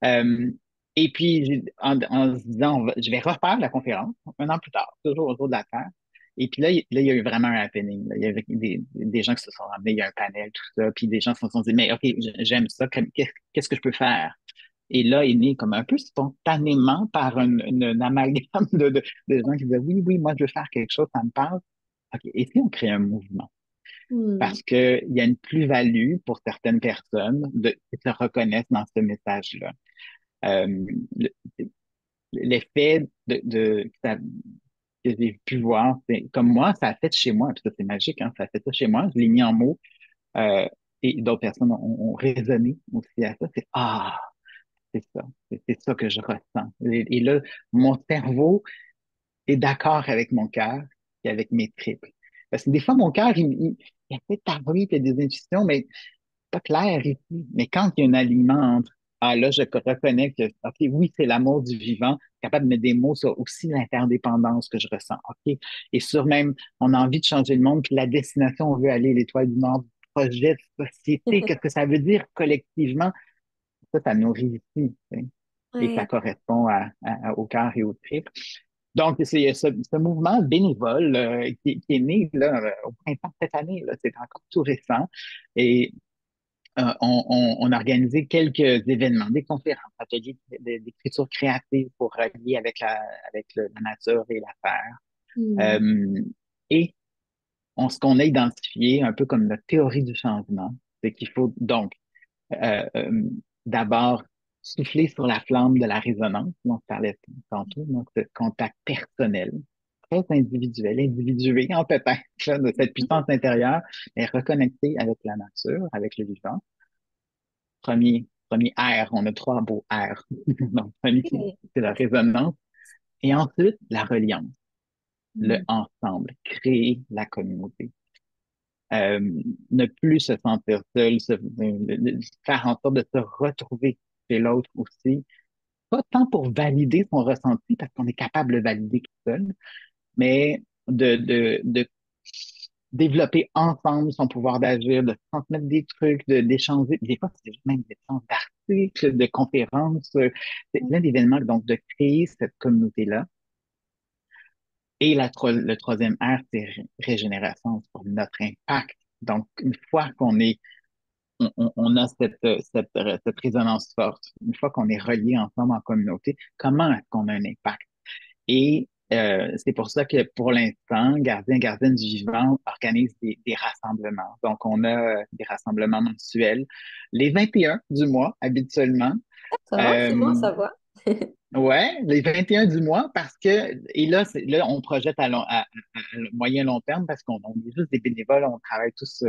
Euh, et puis, en se disant, je vais refaire la conférence un an plus tard, toujours autour de la Terre. Et puis là, il y a eu vraiment un happening. Là. Il y avait des gens qui se sont ramenés, il y a un panel, tout ça, puis des gens se sont dit, mais OK, j'aime ça, qu'est-ce que je peux faire? Et là est né comme un peu spontanément par une amalgame de gens qui disaient, oui, oui, moi, je veux faire quelque chose, ça me parle. OK, et si on crée un mouvement? Hmm. Parce qu'il y a une plus-value pour certaines personnes qui se reconnaissent dans ce message-là. Euh, le- L'effet que j'ai pu voir, c'est comme moi, ça a fait chez moi, puis ça c'est magique, hein, ça a fait ça chez moi, je l'ai mis en mots, euh, et d'autres personnes ont raisonné aussi à ça, c'est ah, c'est ça, c'est ça que je ressens. Et là, mon cerveau est d'accord avec mon cœur et avec mes tripes. Parce que des fois, mon cœur, il a fait parler, il y a des intuitions, mais pas clair ici. Mais quand il y a un alignement entre ah là, je reconnais que, OK, oui, c'est l'amour du vivant, capable de mettre des mots sur aussi l'interdépendance que je ressens. OK. Et sur même, on a envie de changer le monde, puis la destination, on veut aller, l'Étoile du Nord, projet de société, qu'est-ce que ça veut dire collectivement? Ça nourrit ici, tu sais. Et ça Ouais. correspond au cœur et au trip. Donc, c'est ce mouvement bénévole qui est né là, au printemps de cette année. Là, c'est encore tout récent. Et on a organisé quelques événements, des conférences, ateliers d'écriture créative pour relier avec la nature et la terre. Mm. Euh, et ce qu'on a identifié, un peu comme notre théorie du changement, c'est qu'il faut donc euh, euh, d'abord souffler sur la flamme de la résonance, dont je parlais tantôt, donc ce contact personnel, très individuel, individué en peut-être là, de cette puissance intérieure, mais reconnecté avec la nature, avec le vivant. Premier R, on a trois beaux R. Donc, premier, Ok. c'est la résonance. Et ensuite, la reliance, le Mm. ensemble, créer la communauté. Euh, ne plus se sentir seul, faire en sorte de se retrouver chez l'autre aussi. Pas tant pour valider son ressenti, parce qu'on est capable de le valider tout seul, mais de développer ensemble son pouvoir d'agir, de transmettre des trucs, d'échanger. Des fois, c'est même des échanges d'articles, de conférences. C'est plein d'événements. Donc, de créer cette communauté-là. Et le troisième R, c'est régénération pour notre impact. Donc, une fois on a cette résonance forte, une fois qu'on est relié ensemble en communauté, comment est-ce qu'on a un impact? Et c'est pour ça que pour l'instant, Gardienne du Vivant organise des rassemblements. Donc, on a des rassemblements mensuels les 21 du mois, habituellement. D'accord, c'est bon à Euh, savoir. ouais, les 21 du mois, parce que, et là, là on projette à moyen long terme parce qu'on est juste des bénévoles, on travaille tous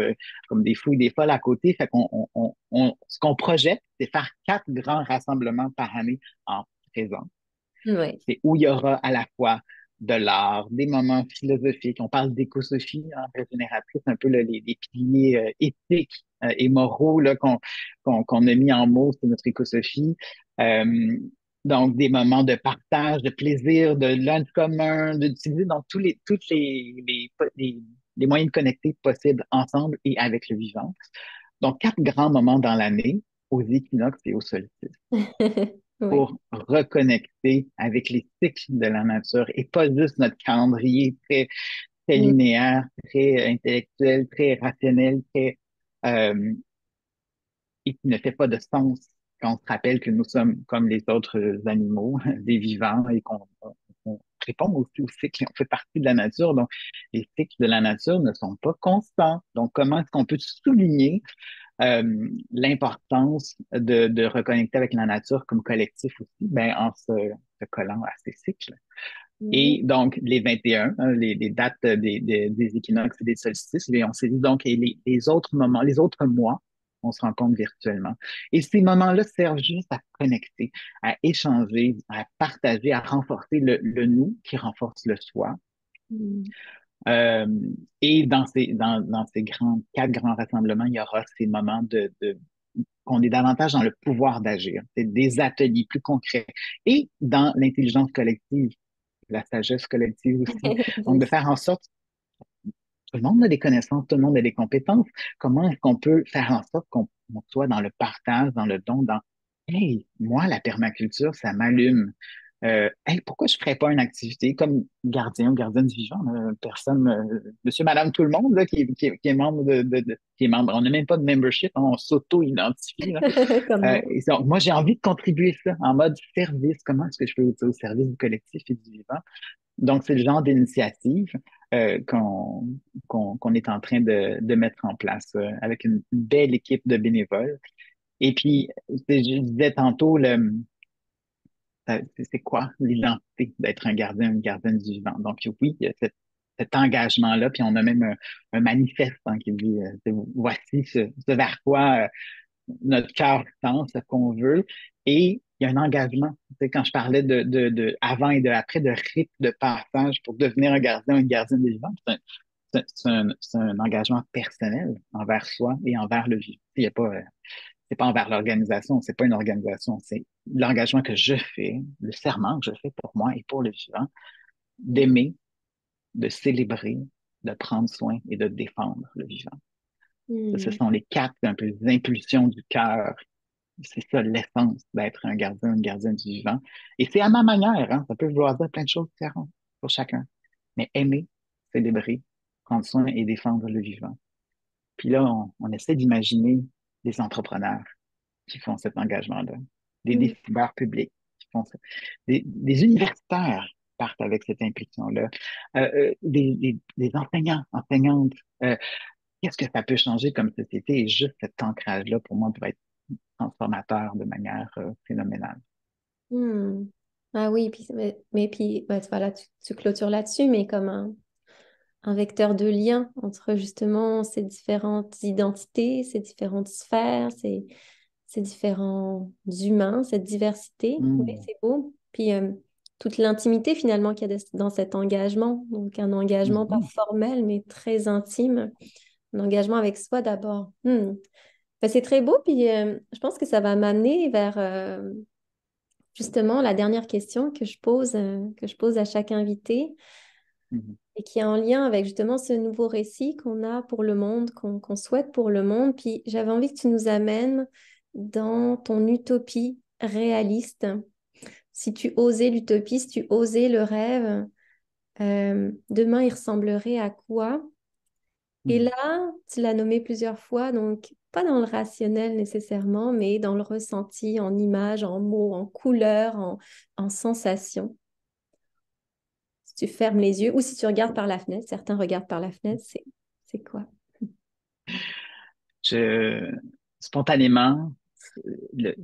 comme des fous et des folles à côté. Fait qu'on, ce qu'on projette, c'est faire 4 grands rassemblements par année en présent. Oui. C'est où il y aura à la fois de l'art, des moments philosophiques. On parle d'éco-sophie en régénératrice, un peu là, les piliers éthiques et moraux là, qu'on a mis en mots sur notre éco-sophie. Euh, donc, des moments de partage, de plaisir, de lunch commun, d'utiliser donc les moyens de connecter possibles ensemble et avec le vivant. Donc, 4 grands moments dans l'année, aux équinoxes et au solstice Oui. pour reconnecter avec les cycles de la nature et pas juste notre calendrier très Mm. linéaire, très intellectuel, très rationnel, euh, et qui ne fait pas de sens quand on se rappelle que nous sommes comme les autres animaux, des vivants, et qu'on répond aussi aux cycles, on fait partie de la nature. Donc, les cycles de la nature ne sont pas constants. Donc, comment est-ce qu'on peut souligner l'importance de reconnecter avec la nature comme collectif aussi, ben, en se collant à ces cycles. Mm. Et donc, les 21, hein, les dates des équinoxes et des solstices, et on s'est dit donc, et les autres moments, les autres mois, on se rencontre virtuellement. Et ces moments-là servent juste à connecter, à échanger, à partager, à renforcer le nous qui renforce le soi. Mm. Euh, et dans ces 4 grands rassemblements, il y aura ces moments qu'on est davantage dans le pouvoir d'agir. C'est des ateliers plus concrets. Et dans l'intelligence collective, la sagesse collective aussi. Donc, de faire en sorte, tout le monde a des connaissances, tout le monde a des compétences. Comment est-ce qu'on peut faire en sorte qu'on soit dans le partage, dans le don, dans Hey, moi, la permaculture, ça m'allume. Hey, pourquoi je ne ferais pas une activité comme gardien ou gardienne du vivant, personne, monsieur, madame, tout le monde là, qui est membre qui est membre. On n'a même pas de membership, hein, on s'auto-identifie. Là. Comme moi. Et donc, moi, j'ai envie de contribuer ça en mode service. Comment est-ce que je peux être au service du collectif et du vivant? Donc, c'est le genre d'initiative qu'on est en train de mettre en place avec une belle équipe de bénévoles. Et puis, je disais tantôt, c'est quoi l'identité d'être un gardien, une gardienne du vivant? Donc, oui, il y a cet engagement-là, puis on a même un manifeste hein, qui dit voici ce vers quoi notre cœur tend, ce qu'on veut. Et il y a un engagement. Tu sais, quand je parlais de avant et de après, de rite de passage pour devenir un gardien ou une gardienne des vivants, c'est un engagement personnel envers soi et envers le vivant. Il y a pas, c'est pas envers l'organisation, c'est pas une organisation, c'est l'engagement que je fais, le serment que je fais pour moi et pour le vivant, d'aimer, de célébrer, de prendre soin et de défendre le vivant. Ça, ce Hmm. sont les quatre un peu les impulsions du cœur. C'est ça l'essence d'être un gardien, une gardienne du vivant. Et c'est à ma manière, hein, ça peut vouloir dire plein de choses différentes pour chacun. Mais aimer, célébrer, prendre soin et défendre le vivant. Puis là, on essaie d'imaginer des entrepreneurs qui font cet engagement-là, des Hmm. décideurs publics qui font ça, des universitaires qui partent avec cette impulsion-là, des enseignants, enseignantes. Euh, Qu'est-ce que ça peut changer comme société? Et juste cet ancrage-là, pour moi, pourrait être transformateur de manière phénoménale. Hmm. Ah oui, puis, mais puis ouais, voilà, tu clôtures là-dessus, mais comme un vecteur de lien entre justement ces différentes identités, ces différentes sphères, ces différents humains, cette diversité. Oui, Mm. c'est beau. Puis toute l'intimité finalement qu'il y a dans cet engagement. Donc un engagement pas Mhm. formel, mais très intime. Un engagement avec soi d'abord. Ben, c'est très beau. Puis je pense que ça va m'amener vers justement la dernière question que je pose à chaque invité Mhm. et qui est en lien avec justement ce nouveau récit qu'on a pour le monde, qu'on souhaite pour le monde. Puis j'avais envie que tu nous amènes dans ton utopie réaliste. Si tu osais l'utopie, si tu osais le rêve, demain il ressemblerait à quoi? Et Mhm. là, tu l'as nommé plusieurs fois, donc pas dans le rationnel nécessairement, mais dans le ressenti, en images, en mots, en couleurs, en sensations. Si tu fermes les yeux ou si tu regardes par la fenêtre, certains regardent par la fenêtre, c'est quoi? Je, spontanément, le-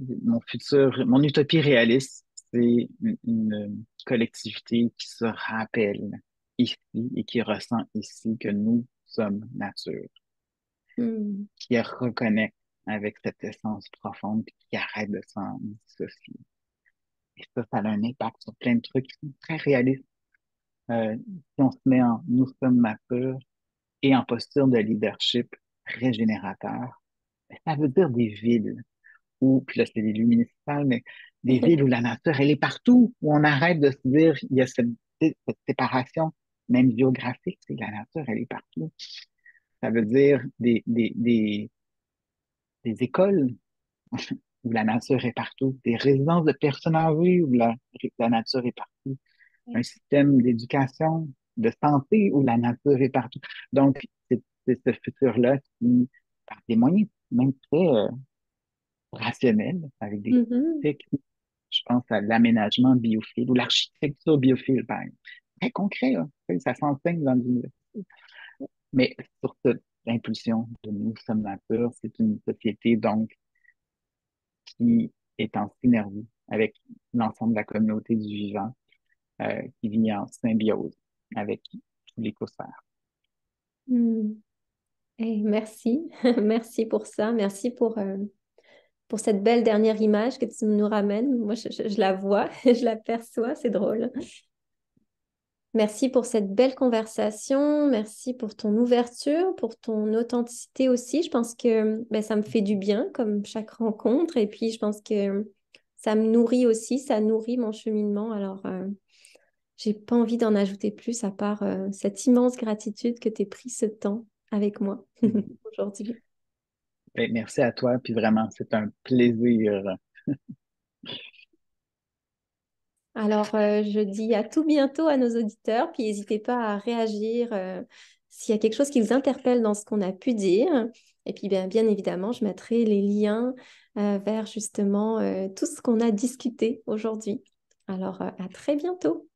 mon utopie réaliste, c'est une collectivité qui se rappelle ici et qui ressent ici que nous sommes nature, Hmm. qui reconnecte avec cette essence profonde puis qui arrête de s'en dissocier. Et ça a un impact sur plein de trucs qui sont très réalistes. Si on se met en nous sommes nature et en posture de leadership régénérateur, ben, ça veut dire des villes où, puis là c'est des lieux municipaux, mais des villes où la nature, elle est partout, où on arrête de se dire, il y a cette séparation, même géographique, c'est la nature, elle est partout. Ça veut dire des écoles où la nature est partout, des résidences de personnes âgées où la nature est partout, un système d'éducation, de santé où la nature est partout. Donc, c'est ce futur-là qui, par des moyens même très rationnels, avec des Mhm. techniques, je pense à l'aménagement biophile ou l'architecture biophile, par exemple. Très concret, là. Ça s'enseigne dans l'université. Mais sur cette impulsion de nous sommes nature, c'est une société donc qui est en synergie avec l'ensemble de la communauté du vivant, qui vit en symbiose avec tout l'écosphère. Hmm. Eh, merci, merci pour ça, merci pour cette belle dernière image que tu nous ramènes. Moi, je la vois, je la perçois, c'est drôle. Merci pour cette belle conversation. Merci pour ton ouverture, pour ton authenticité aussi. Je pense que ben, ça me fait du bien, comme chaque rencontre. Et puis, je pense que ça me nourrit aussi, ça nourrit mon cheminement. Alors, j'ai pas envie d'en ajouter plus à part cette immense gratitude que tu aies pris ce temps avec moi Mhm. aujourd'hui. Ben, merci à toi, puis vraiment, c'est un plaisir. Alors, je dis à tout bientôt à nos auditeurs, puis n'hésitez pas à réagir s'il y a quelque chose qui vous interpelle dans ce qu'on a pu dire. Et puis, bien évidemment, je mettrai les liens vers justement tout ce qu'on a discuté aujourd'hui. Alors, à très bientôt.